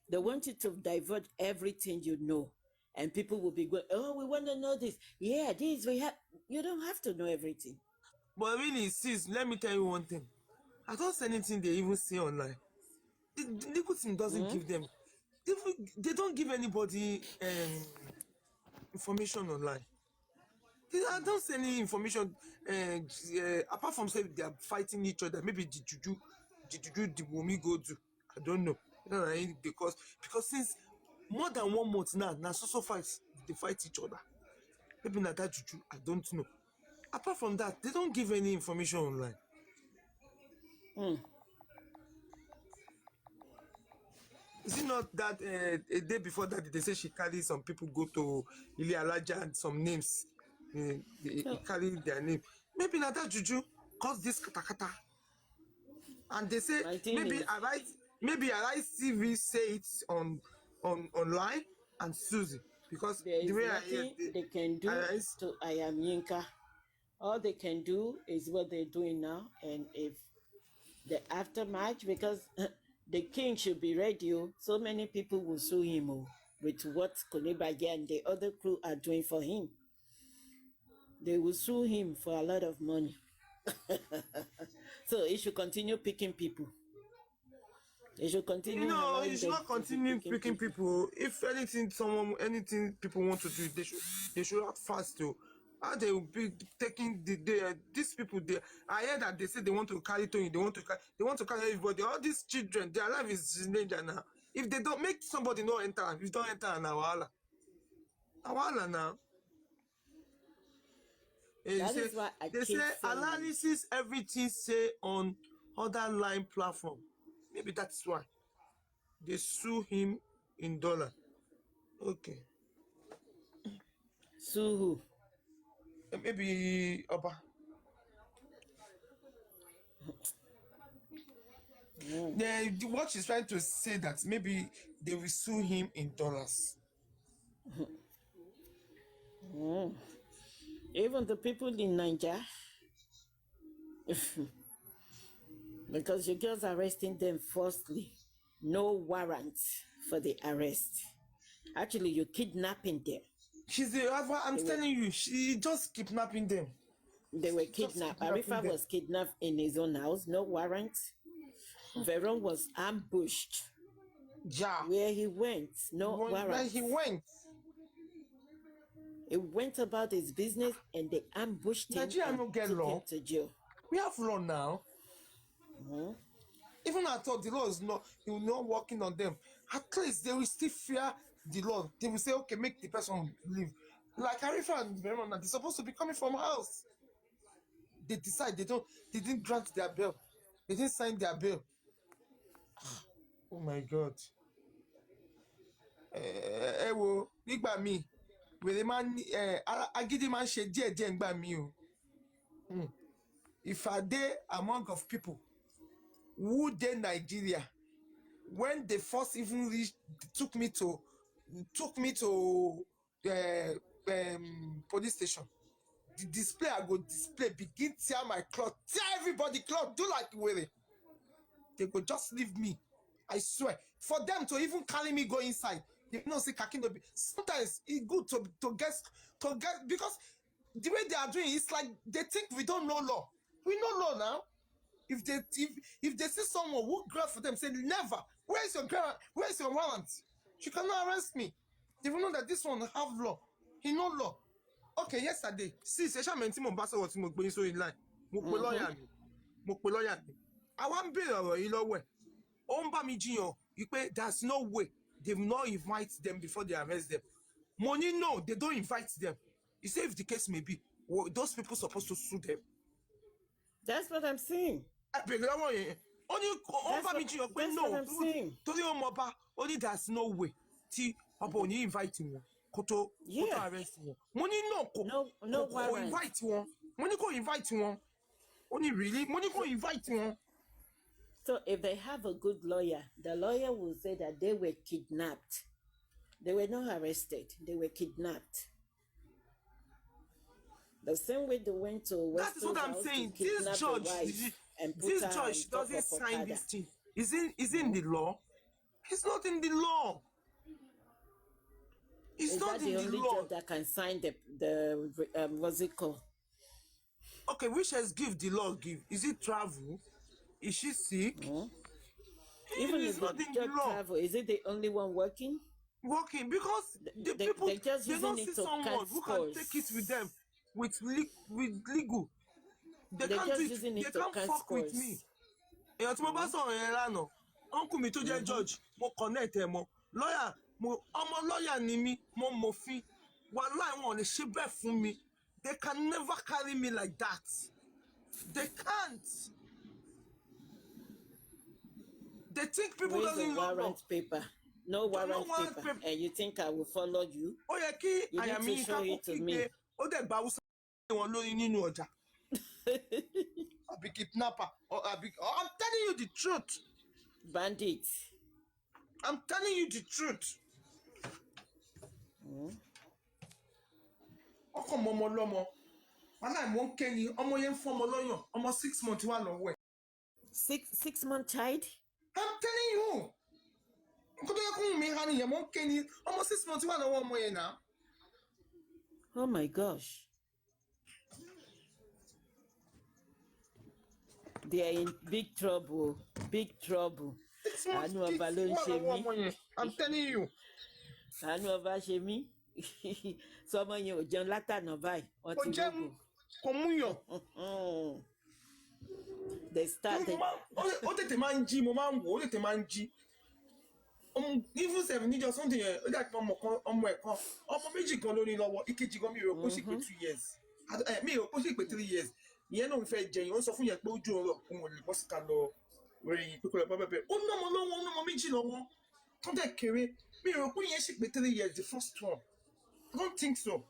S3: They want you to divert everything you know, and people will be going, "Oh, we want to know this. Yeah, this we have." You don't have to know everything.
S2: But really, sis, let me tell you one thing. I don't see anything they even see online. The legal team doesn't give them. They don't give anybody information online. I don't see any information apart from saying they are fighting each other. Maybe the juju the Wumi go to. I don't know. Because since more than 1 month now so fights they fight each other. Maybe not that juju. I don't know. Apart from that, they don't give any information online. Is it not that a day before that they say she carried some people go to Ili Alaja and some names? They carry their name. Maybe not that juju cause this katakata. And they say maybe Arise TV say it on online. and Susie, because
S3: There
S2: the
S3: is
S2: way I hear,
S3: nothing they can do to I am Yinka. All they can do is what they're doing now, and if the aftermath, because the king should be ready. So many people will sue him with what Konibaje and the other crew are doing for him. They will sue him for a lot of money. So he should continue picking people. He should continue.
S2: No, you should not continue picking people. If anything people want to do, they should act fast too. How they will be taking these people there. I heard that they say they want to carry Tony, they want to carry everybody. All these children, their life is in danger now. If they don't make somebody not enter, if you don't enter now, Awala now.
S3: That is why
S2: they say analysis everything say on other line platform. Maybe that's why they sue him in dollar. Okay.
S3: Sue who?
S2: Maybe Oba. What she's trying to say that maybe they will sue him in dollars.
S3: Even the people in Nigeria, because you girls are arresting them falsely, no warrant for the arrest. Actually, you're kidnapping them.
S2: I'm telling you, she just kidnapping them.
S3: They were kidnapped. Arifa was kidnapped in his own house, no warrant. Veron was ambushed.
S2: Yeah.
S3: Where he went, no warrant.
S2: Where he went.
S3: He went about his business and they ambushed him.
S2: Nigeria no get law.
S3: Him to jail.
S2: We have law now. Even I thought the law is not working on them. At least they will still fear the law. They will say, okay, make the person leave. Like Arifa and Veron, they're supposed to be coming from house. They decide they didn't grant their bail. They didn't sign their bail. Oh my God. Nígbà míì, wèrè máa ń agídí máa ń ṣe díẹ̀díẹ̀ nígbà míì o. If I dey among of people who dey Nigeria, when they first even took me to police station, the display I go display begin tear my cloth, tear everybody cloth, do like wèrè. They go just leave me. I swear. For them to even carry me go inside, they know say Kakin. Sometimes it's good to get because the way they are doing it's like they think we don't know law. We know law now. If they see someone who grab for them, say never. Where's your warrant? You cannot arrest me. They will know that this one have law. He know law. Okay, yesterday, see, Sesha Menti Mombasa was going so in line. Mo pe lawyer ni. I want be lawyer. Omba mi jiyan, there's no way they will not invite them before they arrest them. Money, no, they don't invite them. You say if the case may be, those people supposed to sue them.
S3: That's what I'm saying.
S2: Only there's no way. Only inviting one. Koto arrest one. Money
S3: no warrant.
S2: Invite one. Money go invite one. Only really money go invite one.
S3: So if they have a good lawyer, the lawyer will say that they were kidnapped. They were not arrested. They were kidnapped. The same way they went to West.
S2: That is what I'm saying. This judge doesn't sign this thing. Is in the law? It's not in the law. It's
S3: is
S2: not
S3: that
S2: in
S3: the
S2: the
S3: only
S2: law.
S3: judge that can sign the what's it called?
S2: Okay, which has give the law give? Is it travel? Is she sick?
S3: Even if the judge travel, is it the only one working?
S2: Working because the people
S3: they just
S2: they don't see
S3: using it to
S2: someone who can take it with them with legal. They
S3: They're
S2: can't
S3: just
S2: do it.
S3: using
S2: They
S3: it to
S2: can't
S3: cut
S2: fuck with
S3: scores.
S2: me. Èèyàn tí mo bá sọ̀rọ̀ yẹn lánàá, uncle mi tó jẹ́ judge, mo connect ẹ̀ mọ́. Lawyer, ọmọ lawyer ni mí, mo mọ̀fin. Wàláì wọn ò lè ṣe bẹ́ẹ̀ fún mi. They can never carry me like that. They can't. They think people
S3: Where's the
S2: doesn't know.
S3: warrant paper? No warrant paper. And you think I will follow you?
S2: Ó yẹ kí
S3: You
S2: àyà mi
S3: need to show
S2: ká
S3: it to
S2: kí
S3: me.
S2: pé ó dẹ̀ gba Hausa wọn lórí nínú ọjà. Àbí kidnapper. I'm telling you the truth.
S3: Bandit.
S2: I'm telling you the truth.
S15: ọkọ ọmọ lọmọ wàhálà mò ń ké ni ọmọ yẹn ń fọmọ lọ́yàn ọmọ 6 months wà lọ́wọ́ ẹ̀.
S3: 6 month child.
S15: I'm telling you nǹkan tó yẹ kó mi ra nìyẹn mò ń ké ni ọmọ 6 months wà lọ́wọ́ ọmọ yẹn náà.
S3: Oh my gosh. They are in big trouble. Big trouble.
S15: 6 months
S3: Àánú ọba ló ń
S15: wà
S3: ṣe
S15: lọ́wọ́
S3: mí.
S15: ọmọ yẹn. I'm telling you.
S3: Àánú ọba ṣe mí. Sọmọ yẹn ò jẹun látànà báyìí. Wọ́n
S15: kò
S3: ti
S15: jẹ́
S3: rògbò.
S15: kò mú yàn.
S3: They started.
S15: ó tètè máa ń jí mo máa ń wò ó tètè máa ń jí. Even seven níjọ Sunday yẹn ó dà pé ọmọ ẹ̀ kan ọmọ méjì kan ló ní lọ́wọ́ ìkejì gan mi rò pé ó sì pé 2 years mi rò pé ó sì pé 3 years ìyẹn náà ń fẹ́ jẹyìn ó ń sọ fún yẹn pé ojú ọ̀rọ̀ òun ò lè bọ́ síta lọ rẹ̀yìn pé kò lè bá bẹ́ẹ̀ ó ná ọmọ lọ́wọ́ ó ná ọmọ méjì lọ́wọ́ tó dẹ̀ kéré mi rò pé ìyẹn sì pé 3 years the first one I don't think so.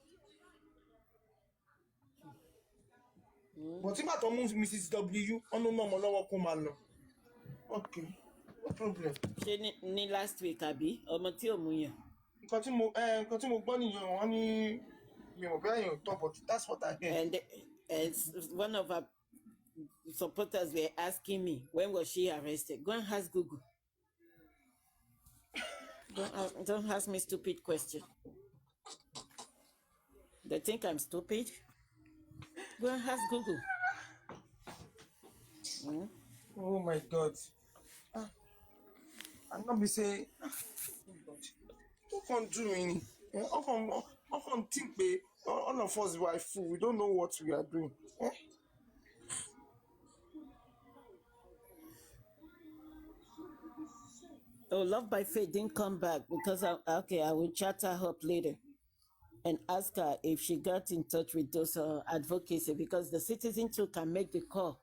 S15: but nígbà tó mú Mrs. W ọ̀nà ná ọmọ lọ́wọ́ kó máa lọ okay no problem.
S3: Ṣé ní last week àbí ọmọ tí ò mú yàn?
S15: nǹkan tí mo gbọ́ nìyẹn wọ́n ní mi ò bẹ́ẹ̀ yàn tán but that's what I heard.
S3: And one of our supporters were asking me, when was she arrested? Go and ask Google. Don't ask me stupid question. They think I'm stupid. Go and ask Google.
S15: Oh my God. I'm not be say, who can do any? How can think we all of us were fool? We don't know what we are doing.
S3: Oh, Love by Faith didn't come back because I will chat her up later and ask her if she got in touch with those advocacy because the citizen too can make the call.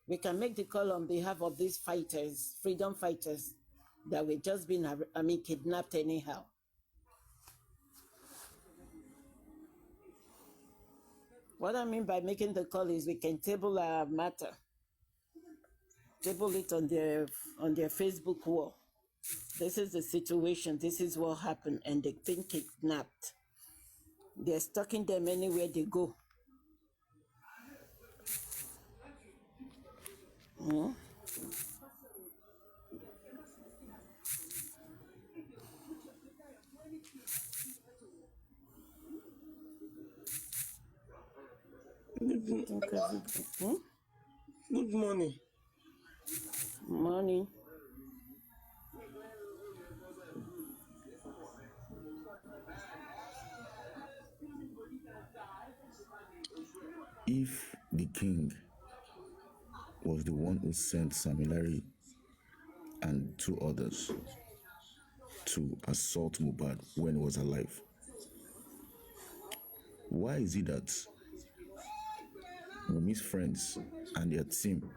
S3: We can make the call on behalf of these fighters, freedom fighters, that were just being, kidnapped anyhow. What I mean by making the call is we can table our matter, table it on their Facebook wall. This is the situation, this is what happened, and they've been kidnapped. They're stalking them anywhere they go.
S15: Good morning.
S3: Morning.
S14: If the king was the one who sent Sam Larry and 2 others to assault Mohbad when he was alive, why is it that Wumi's friends and their team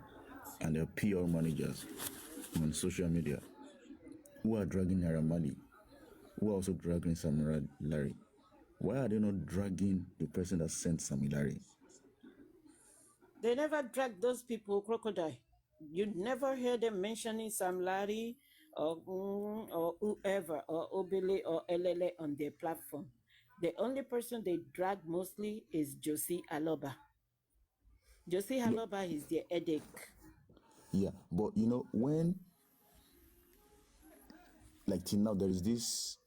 S14: and their PR managers on social media who are dragging Naira Marley, who are also dragging Sam Larry, why are they not dragging the person that sent Sam Larry?
S3: They never drag those people, Crocodile. You never hear them mentioning Sam Larry or whoever, or Obele or Elele on their platform. The only person they drag mostly is Josie Aloba. Josie Aloba is their headache.
S14: Yeah, but when, like till now, there is this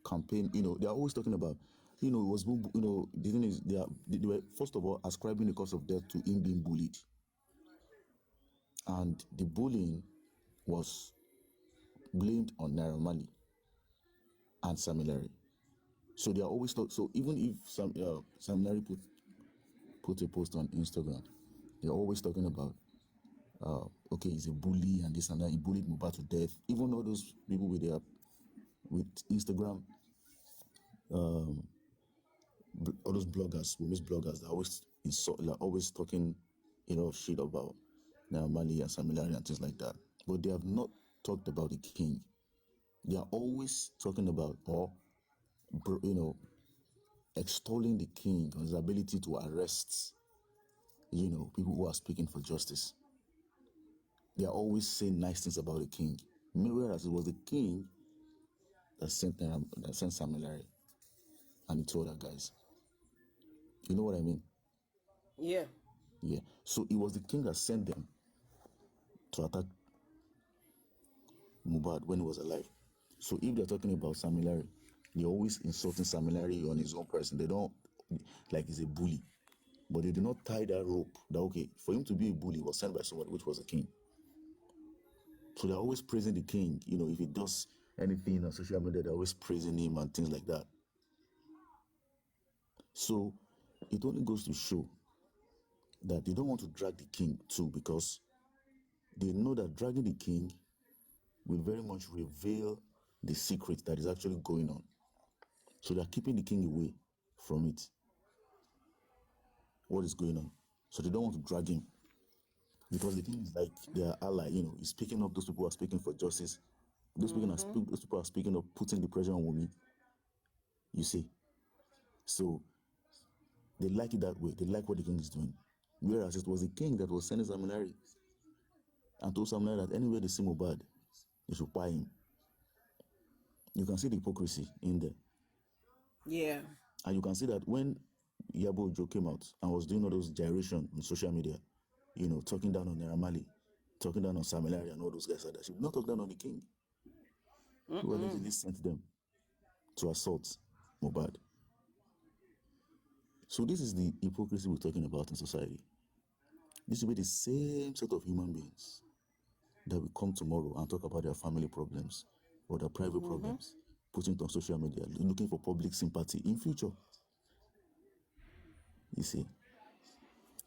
S14: campaign, they're always talking about, it was, the thing is, they were, first of all, ascribing the cause of death to him being bullied. And the bullying was blamed on Naira Marley and Sam Larry. So they are always so even if Sam Larry put a post on Instagram, they're always talking about okay, he's a bully and this and that, he bullied Mohbad to death. Even all those people with Instagram, all those bloggers, women's bloggers, they're always talking, shit about Naira Marley and Sam Larry and things like that. But they have not talked about the king. They are always talking about, extolling the king on his ability to arrest, people who are speaking for justice. They are always saying nice things about the king. Whereas it was the king that sent Sam Larry and the two other guys. You know what I mean?
S3: Yeah.
S14: Yeah. So it was the king that sent them to attack Mohbad when he was alive. So if they're talking about Sam Larry, they're always insulting Sam Larry on his own person. They don't, like he's a bully. But they do not tie that rope that, okay, for him to be a bully, he was sent by somebody, which was a king. So they're always praising the king. You know, if he does anything on social media, they're always praising him and things like that. So it only goes to show that they don't want to drag the king too, because they know that dragging the king will very much reveal the secret that is actually going on. So they're keeping the king away from it. What is going on? So they don't want to drag him, because the king is like their ally. You know, he's picking up those people who are speaking for justice. Those people are speaking up, putting the pressure on Wunmi. You see, so they like it that way. They like what the king is doing. Whereas it was the king that was sending Sam Larry and told Sam Larry that anywhere they see Mohbad, they should buy him. You can see the hypocrisy in there.
S3: Yeah.
S14: And you can see that when Iyabo Ojo came out and was doing all those gyration on social media, you know, talking down on Naira Marley, talking down on Sam Larry and all those guys like that, she would not talk down on the king, who allegedly sent them to assault Mohbad. So this is the hypocrisy we're talking about in society. This will be the same set of human beings that will come tomorrow and talk about their family problems or their private problems, putting it on social media, looking for public sympathy in future. You see?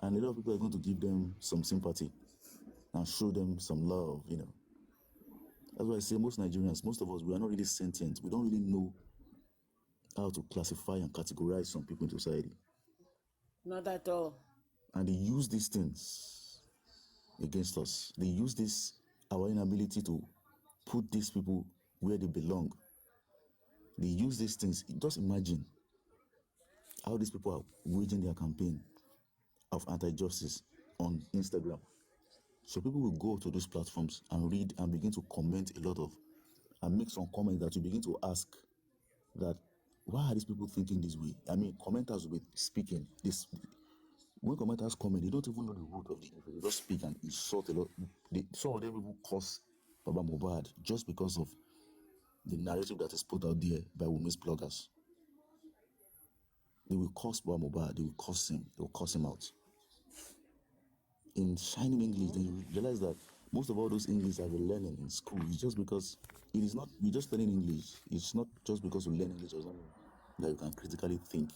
S14: And a lot of people are going to give them some sympathy and show them some love, you know. That's why I say most Nigerians, most of us, we are not really sentient. We don't really know how to classify and categorize some people in society.
S3: Not at all.
S14: And they use these things against us. They use this, our inability to put these people where they belong. They use these things. Just imagine how these people are waging their campaign of anti-justice on Instagram. So people will go to those platforms and read and begin to comment a lot of, and make some comments that you begin to ask that, why are these people thinking this way? I mean, commenters will be speaking. When commenters comment, they don't even know the root of the issue. They just speak and insult a lot. Some of them will curse Baba Mohbad just because of the narrative that is put out there by Wunmi's bloggers. They will curse Baba Mohbad. They will curse him. They will curse him out. In shining English, then you realize that most of all those English that we're learning in school is just because it is not, you're just learning English. It's not just because you learn English or something that you can critically think.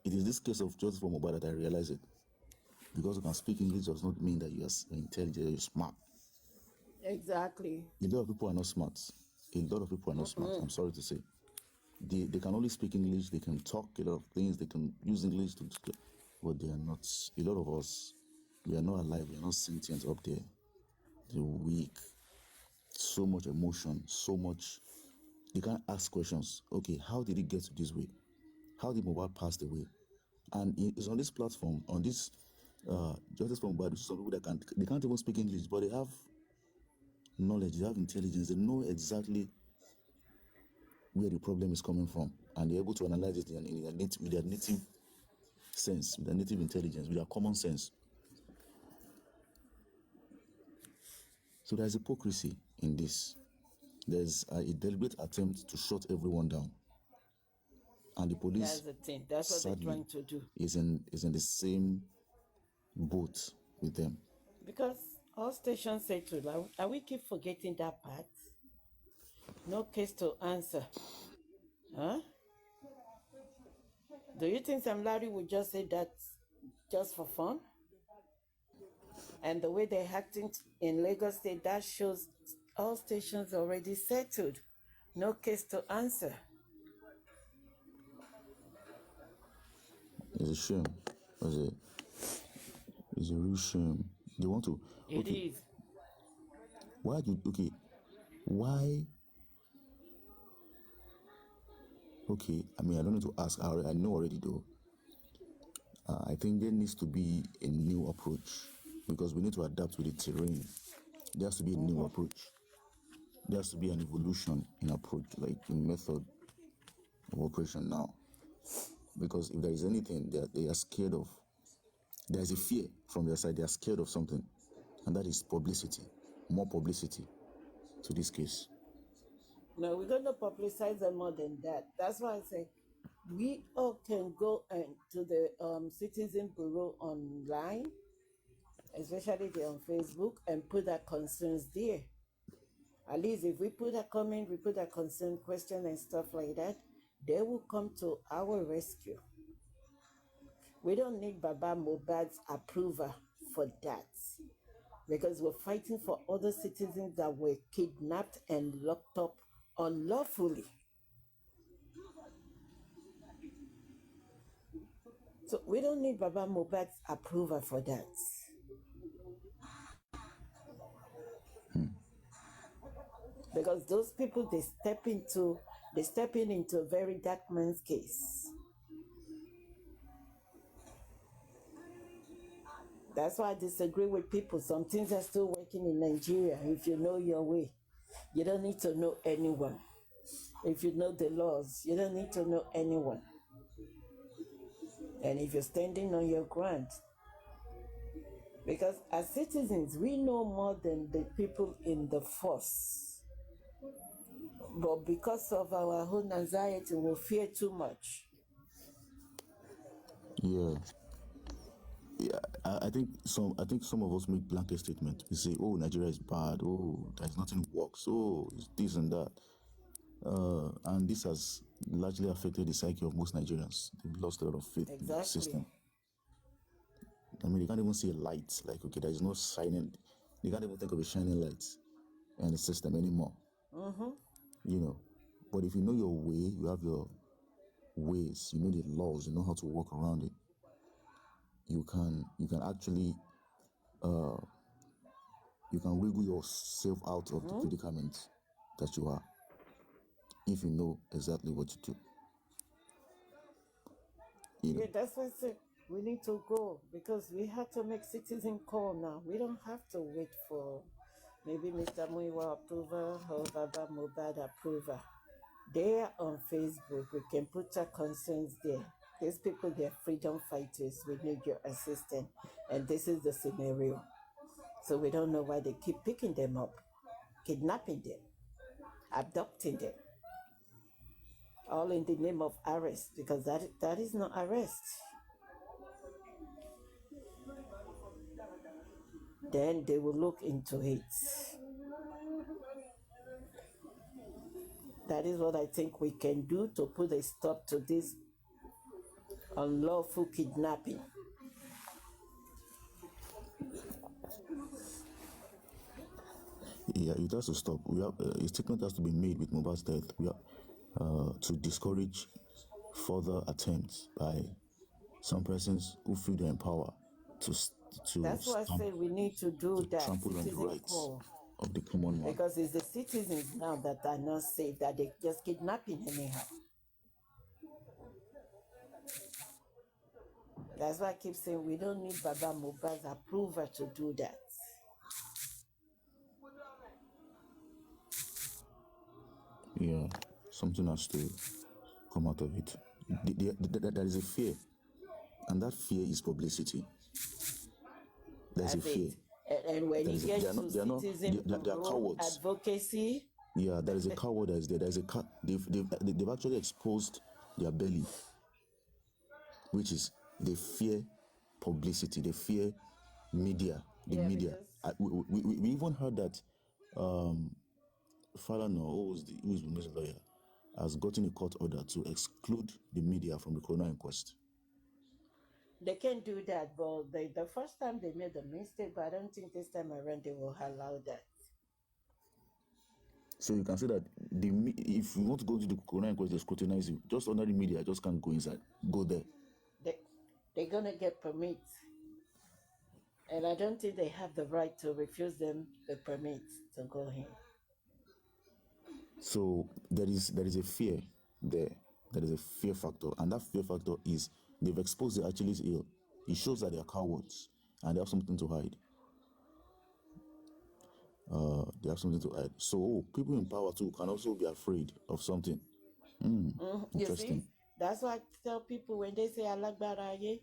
S14: It is this case of Justice for Mohbad that I realize it. Because you can speak English does not mean that you are intelligent, you're smart.
S3: Exactly.
S14: A lot of people are not smart. A lot of people are not smart, I'm sorry to say. They can only speak English, they can talk a lot of things, they can use English to, but they are not. A lot of us, we are not alive, we are not sentient up there. They're weak. So much emotion, so much. They can't ask questions. Okay, how did it get to this way? How did Mohbad pass away? And it's on this platform, on this Justice for Mohbad, some people that they can't even speak English, but they have knowledge, they have intelligence, they know exactly where the problem is coming from, and they're able to analyze it with their native sense, with their native intelligence, with their common sense. So there's hypocrisy in this. There's a deliberate attempt to shut everyone down. And the police,
S3: that's the thing. That's what
S14: sadly,
S3: they're trying to do.
S14: Is in the same boat with them.
S3: Because all stations say to them, and we keep forgetting that part. No case to answer. Huh? Do you think Sam Larry would just say that just for fun? And the way they're acting in Lagos State, that shows all stations already settled. No case to answer.
S14: It's a shame. It's a real shame. They want to.
S3: It is.
S14: Why? Okay, I mean, I don't need to ask. I know already though. I think there needs to be a new approach because we need to adapt with the terrain. There has to be a new approach. there has to be an evolution in approach, like in method of operation now. Because if there is anything that they are scared of, there is a fear from their side. They are scared of something, and that is publicity, more publicity to this case.
S3: No, we're going to publicize them more than that. That's why I say we all can go to the Citizen Bureau online, especially there on Facebook, and put our concerns there. At least if we put a comment, we put a concern, question, and stuff like that, they will come to our rescue. We don't need Baba Mohbad's approval for that, because we're fighting for other citizens that were kidnapped and locked up unlawfully. So we don't need Baba Mohbad's approval for that. Because those people, they stepping into a very dark man's case. That's why I disagree with people. Some things are still working in Nigeria. If you know your way, you don't need to know anyone. If you know the laws, you don't need to know anyone. And if you're standing on your ground, because as citizens, we know more than the people in the force. But because of our own anxiety, we fear too much.
S14: Yeah. Yeah, I think some of us make blanket statements. We say, "Oh, Nigeria is bad. Oh, there's nothing works. Oh, it's this and that," and this has largely affected the psyche of most Nigerians. They've lost a lot of faith in the system. I mean, they can't even see a light. Like, okay, there's no shining. They can't even think of a shining light in the system anymore.
S3: Mm-hmm.
S14: You know, but if you know your way, you have your ways. You know the laws. You know how to walk around it. You can actually you can wiggle yourself out of the predicament that you are, if you know exactly what to do. You know?
S3: Yeah, that's why I said we need to go, because we have to make citizen call now. We don't have to wait for maybe Mr. Muiwa approval or Baba Mohbad approval. They are on Facebook. We can put our concerns there. These people, they're freedom fighters. We need your assistance. And this is the scenario. So we don't know why they keep picking them up, kidnapping them, abducting them, all in the name of arrest, because that is not arrest. Then they will look into it. That is what I think we can do to put a stop to this unlawful kidnapping.
S14: Yeah, it has to stop. We have a statement has to be made with Mohbad's death. We have to discourage further attempts by some persons who feel they're in power to
S3: That's why I say we need to do that.
S14: Trample on the rights of the common man.
S3: Because it's the citizens now that are not safe, that they just kidnapping anyhow. That's why I keep saying we don't need Baba Mohbad's approval to do that.
S14: Yeah, something has to come out of it. There is a fear, and that fear is publicity. There's a fear.
S3: And when you get to citizen advocacy,
S14: yeah, there is a coward that is there. They've actually exposed their belly, which is they fear publicity. They fear media. Media. We even heard that Falana, who is the news lawyer, has gotten a court order to exclude the media from the coroner inquest.
S3: They can do that, but the first time they made a mistake, but I don't think this time around they will allow that.
S14: So you can say that if you want to go to the coroner inquest, they scrutinize you. Just ordinary media just can't go inside. Go there.
S3: They're gonna get permits, and I don't think they have the right to refuse them the permits to go in.
S14: So there is a fear there. There is a fear factor, and that fear factor is they've exposed the Achilles heel. It shows that they are cowards and they have something to hide. They have something to hide. So people in power too can also be afraid of something.
S3: You see,
S14: Interesting.
S3: that's why I tell people when they say Alagbaraye,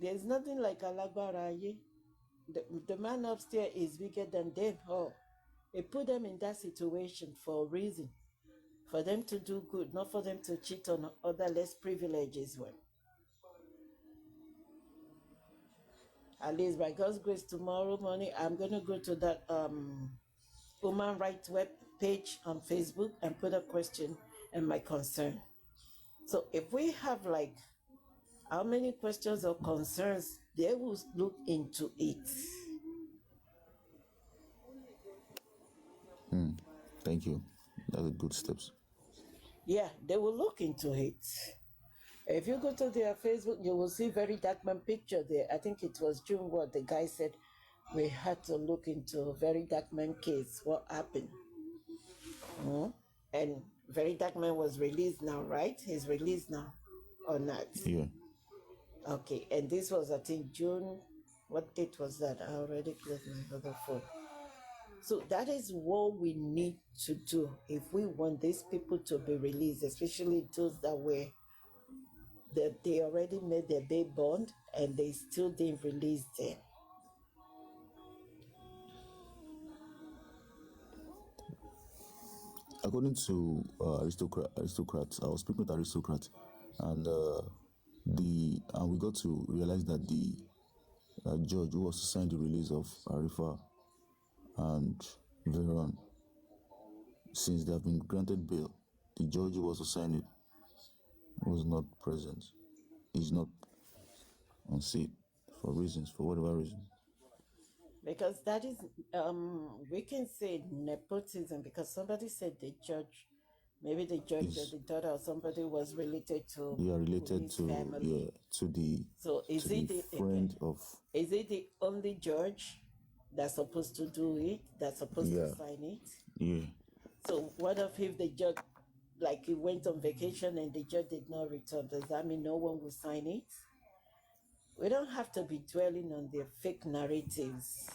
S3: there's nothing like Alagbaraye. The man upstairs is bigger than them all. They put them in that situation for a reason, for them to do good, not for them to cheat on other less privileges. Well, at least by God's grace, tomorrow morning I'm gonna go to that human rights web page on Facebook and put a question and my concern. So if we have like how many questions or concerns, they will look into it.
S14: Thank you. That's a good steps.
S3: Yeah, they will look into it. If you go to their Facebook, you will see very dark man picture there. I think it was June what the guy said we had to look into very dark man case. What happened? And very dark man was released now, right? He's released now or not?
S14: Yeah.
S3: Okay, and this was I think June. What date was that? I already closed my other phone. So that is what we need to do if we want these people to be released, especially those that were that they already made their bail bond and they still didn't release them.
S14: According to aristocrats, I was speaking with aristocrats, and we got to realize that the judge who was to sign the release of Arifa and Veron, since they have been granted bail, the judge who was to sign it was not present. He's not on seat for whatever reason.
S3: Because that is, we can say nepotism because somebody said the judge, maybe the judge or the daughter or somebody was related to.
S14: They are related to
S3: family.
S14: To the.
S3: So is
S14: to
S3: it
S14: the friend of?
S3: Is it the only judge that's supposed to do it? That's supposed to sign it?
S14: Yeah.
S3: So what if the judge, like he went on vacation and the judge did not return? Does that mean no one will sign it? We don't have to be dwelling on their fake narratives.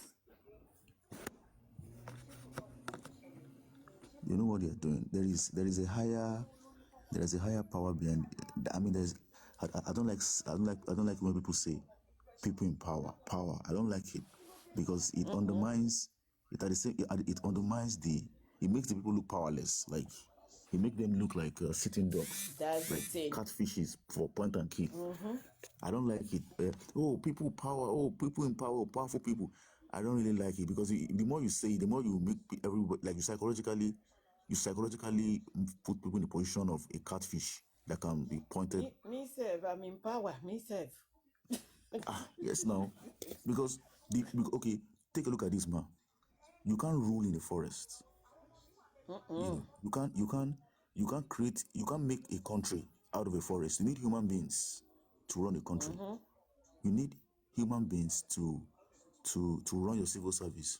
S14: You know what they're doing. There is a higher power behind. I mean, I don't like when people say people in power. I don't like it because it undermines. It undermines it makes the people look powerless. Like it makes them look like sitting dogs,
S3: That's
S14: like
S3: the thing.
S14: catfishes for point and kill. I don't like it. People power. People in power. Powerful people. I don't really like it because the more you say, the more you make everybody like you psychologically put people in the position of a catfish that can be pointed.
S3: Me self, I'm in power. Me self.
S14: Yes, now, because okay, take a look at this, man. You can't rule in the forest. You can't make a country out of a forest. You need human beings to run a country. You need human beings to run your civil service.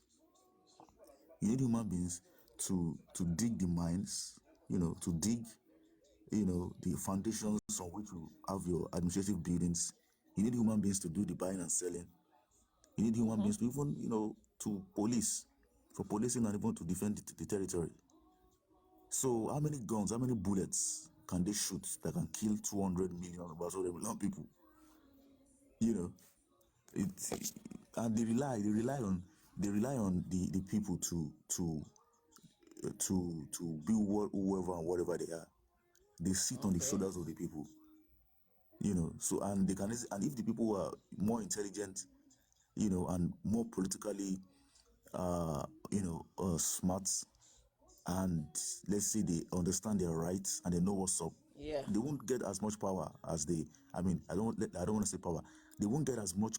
S14: You need human beings to dig the mines, to dig, the foundations on which you have your administrative buildings. You need human beings to do the buying and selling. You need human beings to even, to police, for policing and even to defend the territory. So how many guns, how many bullets can they shoot that can kill 200 million or so people? And they rely on the people to be whoever and whatever they are. They sit on the shoulders of the people. So and they can, and if the people are more intelligent, and more politically smart, and let's say they understand their rights and they know what's up, they won't get as much power as I don't want to say power. They won't get as much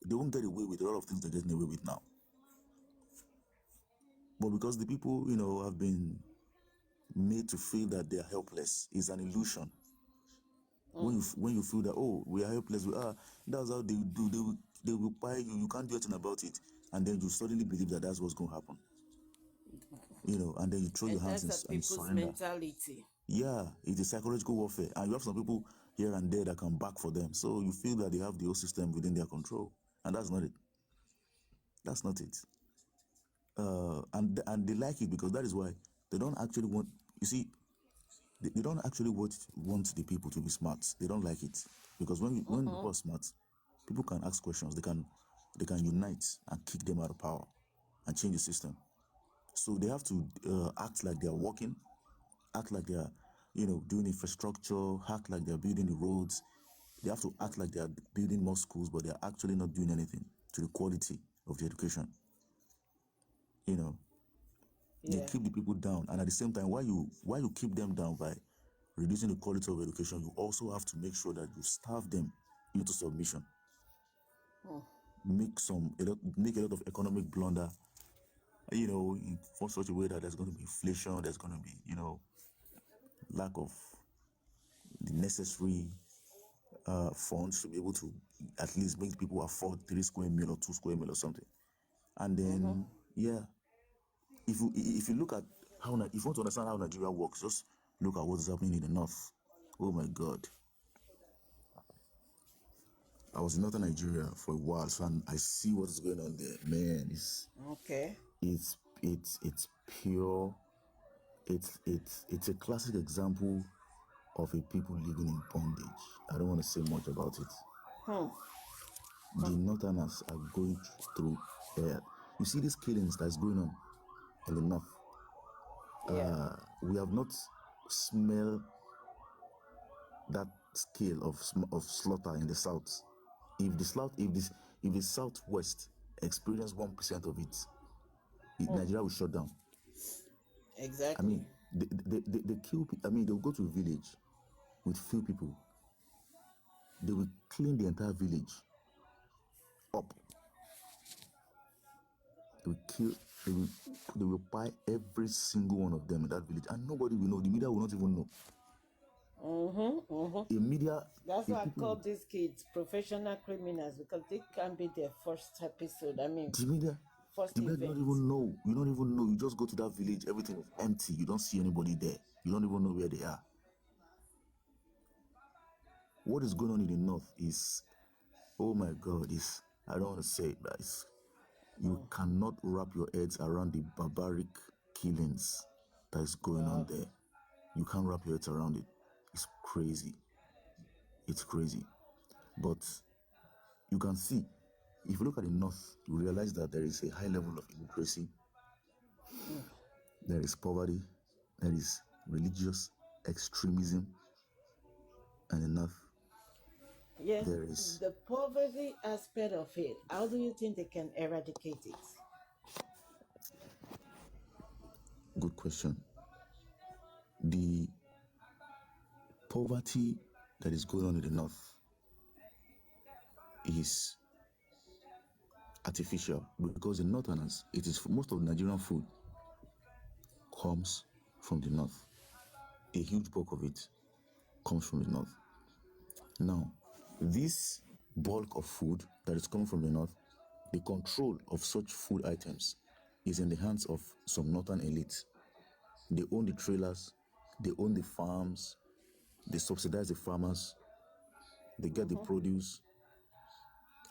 S14: they won't get away with a lot of things they're getting away with now. But because the people, have been made to feel that they are helpless, it's an illusion. When you feel that, we are helpless, that's how they do. They will buy you. You can't do anything about it, and then you suddenly believe that that's what's going to happen. And then you throw your hands and surrender.
S3: Mentality.
S14: Yeah, it's a psychological warfare, and you have some people here and there that can back for them. So you feel that they have the whole system within their control, and that's not it. That's not it. and they like it because that is why they don't actually want. You see, they don't actually want the people to be smart. They don't like it because when people are smart, people can ask questions. They can unite and kick them out of power and change the system. So they have to act like they are working, act like they are, doing infrastructure, act like they are building the roads. They have to act like they are building more schools, but they are actually not doing anything to the quality of the education. They keep the people down, and at the same time, while you keep them down by reducing the quality of education, you also have to make sure that you starve them into submission. Make a lot of economic blunder, in such a way that there's going to be inflation, there's going to be, lack of the necessary funds to be able to at least make people afford 3 square meal or 2 square meal or something. And then, if you look at if you want to understand how Nigeria works, just look at what is happening in the north. Oh my God. I was in northern Nigeria for a while, so I see what is going on there. Man, it's pure. It's a classic example of a people living in bondage. I don't want to say much about it. The northerners are going through hell. You see these killings that's going on in the north. We have not smelled that scale of slaughter in the south. If the southwest experience 1% of it, Nigeria will shut down.
S3: Exactly.
S14: I mean, they kill people. I mean, they'll go to a village with few people. They will clean the entire village up. They will buy every single one of them in that village, and nobody will know. The media will not even know.
S3: That's why I call these kids professional criminals, because they can be their first episode. I mean,
S14: the media don't even know. You don't even know. You just go to that village, everything is empty. You don't see anybody there. You don't even know where they are. What is going on in the north is, oh my God, I don't want to say it, but you cannot wrap your heads around the barbaric killings that is going on there. You can't wrap your heads around it. It's crazy. It's crazy. But you can see, if you look at the north, you realize that there is a high level of illiteracy. There is poverty. There is religious extremism. And enough.
S3: Yes,
S14: There is
S3: the poverty aspect of it. How do you think they can eradicate it?
S14: good question. The poverty that is going on in the north is artificial, because the northerners, it is most of the Nigerian food comes from the north. A huge bulk of it comes from the north. Now, this bulk of food that is coming from the north, the control of such food items is in the hands of some northern elites. They own the trailers, they own the farms, they subsidize the farmers, they get the produce,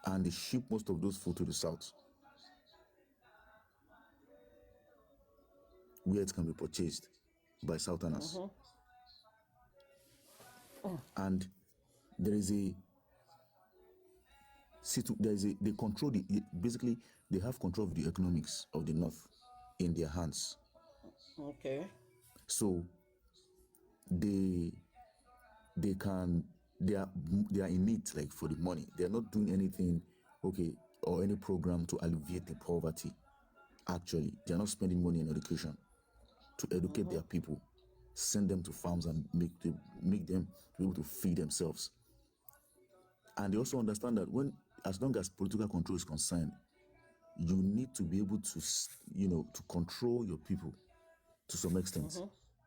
S14: and they ship most of those food to the south, where it can be purchased by southerners. And they control basically they have control of the economics of the north in their hands.
S3: Okay.
S14: So they are in it, like, for the money. They are not doing anything, or any program to alleviate the poverty. Actually, they are not spending money in education to educate their people, send them to farms and make them be able to feed themselves. And they also understand that as long as political control is concerned, you need to be able to, to control your people to some extent.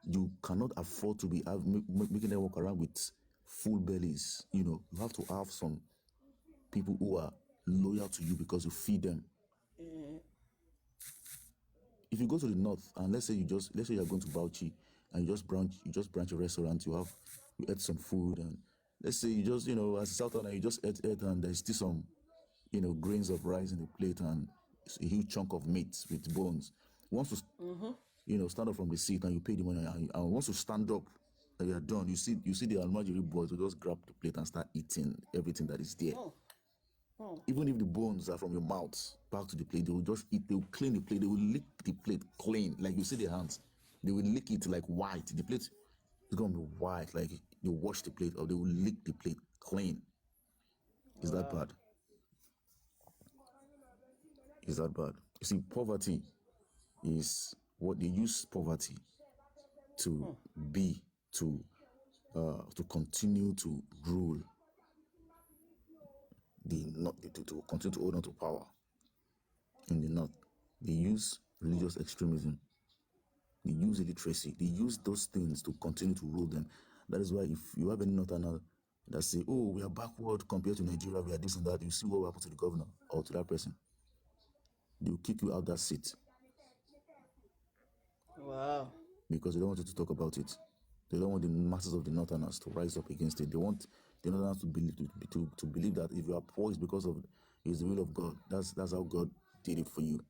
S14: You cannot afford to be making them walk around with full bellies. You have to have some people who are loyal to you because you feed them. If you go to the north and let's say you are going to Bauchi and you just branch a restaurant, you ate some food, and let's say you just, as a southerner, you just ate and there's still some, grains of rice in the plate, and a huge chunk of meat with bones. Once you stand up from the seat and you pay the money, and once you stand up and you're done, you see the Almajiri boys will just grab the plate and start eating everything that is there. Even if the bones are from your mouth back to the plate, they will just eat. They will clean the plate. They will lick the plate clean, like you see their hands. They will lick it like white. The plate is gonna be white, like they wash the plate, or they will lick the plate clean. Is that bad? Is that bad? You see, poverty is what they use poverty to be, to continue to rule, to continue to hold on to power in the north. They use religious extremism. They use illiteracy. They use those things to continue to rule them. That is why if you have any northerner that say, oh, we are backward compared to Nigeria, we are this and that, you see what will happen to the governor or to that person. They will kick you out that seat.
S3: Wow.
S14: Because they don't want you to talk about it. They don't want the masses of the northerners to rise up against it. They want the northerners to believe that if you are poor, it's because of the will of God. That's how God did it for you.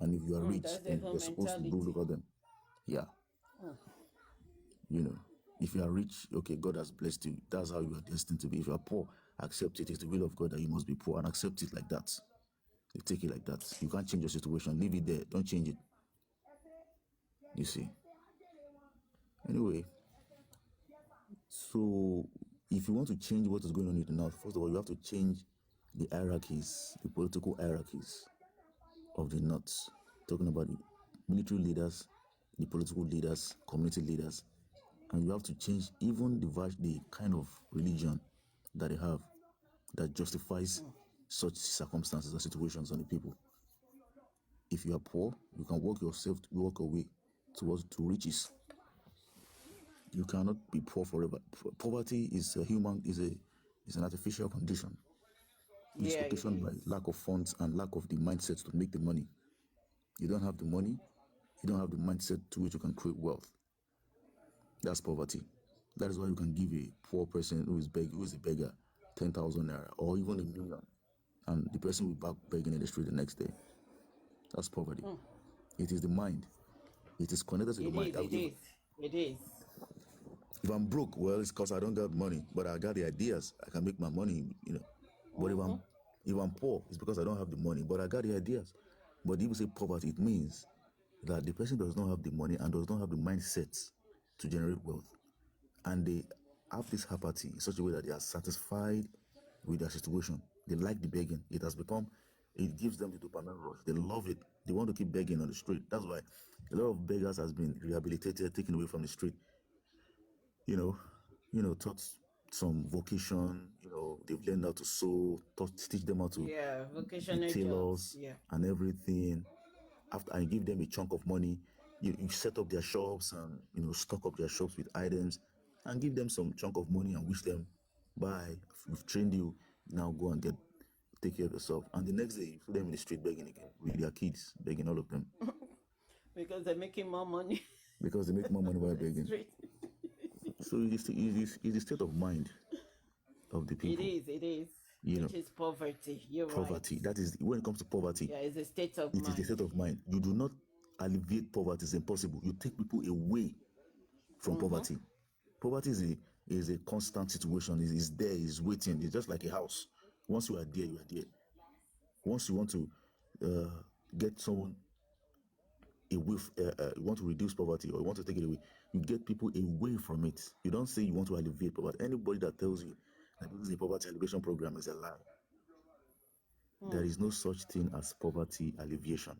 S14: And if you are rich, then you're supposed to rule over them. Yeah. If you are rich, okay, God has blessed you. That's how you are destined to be. If you are poor, accept it. It's the will of God that you must be poor, and accept it like that. You take it like that. You can't change your situation. Leave it there. Don't change it. You see. Anyway, so if you want to change what is going on in the north, first of all, you have to change the hierarchies, the political hierarchies of the north. Talking about the military leaders, the political leaders, community leaders, and you have to change even the kind of religion that they have that justifies such circumstances and situations on the people. If you are poor, you can work your way to riches. You cannot be poor forever. Poverty is an artificial condition. It's occasioned by lack of funds and lack of the mindset to make the money. You don't have the money, you don't have the mindset to which you can create wealth. That's poverty. That is why you can give a poor person who is a beggar 10,000 naira or even $1 million, and the person will be back begging in the street the next day. That's poverty. It is the mind. It is connected to the mind.
S3: It is.
S14: If I'm broke, well, it's because I don't got money, but I got the ideas. I can make my money, But if I'm poor, it's because I don't have the money, but I got the ideas. But if you say poverty, it means that the person does not have the money and does not have the mindset to generate wealth. And they have this apathy in such a way that they are satisfied with their situation. They like the begging. It gives them the dopamine rush. They love it. They want to keep begging on the street. That's why a lot of beggars has been rehabilitated, taken away from the street. Taught some vocation, they've learned how to sew, teach them how to
S3: vocational
S14: tailors
S3: jobs,
S14: and everything. After I give them a chunk of money, you set up their shops and stock up their shops with items and give them some chunk of money and wish them, bye, we've trained you, now go and take care of yourself. And the next day you put them in the street begging again with their kids, begging, all of them.
S3: Because they're making more money.
S14: Because they make more money by begging. So it's the state of mind of the people.
S3: It is. Which is poverty. You're
S14: poverty.
S3: right.
S14: That is, when it comes to poverty.
S3: Yeah, it's a state of mind.
S14: It is the state of mind. You do not alleviate poverty. It's impossible. You take people away from poverty. Poverty is a constant situation. It's there. It's waiting. It's just like a house. Once you are there, you are there. Once you want to get someone away, you want to reduce poverty or you want to take it away, you get people away from it. You don't say you want to alleviate poverty. Anybody that tells you that this is a poverty alleviation program is a lie. There is no such thing as poverty alleviation.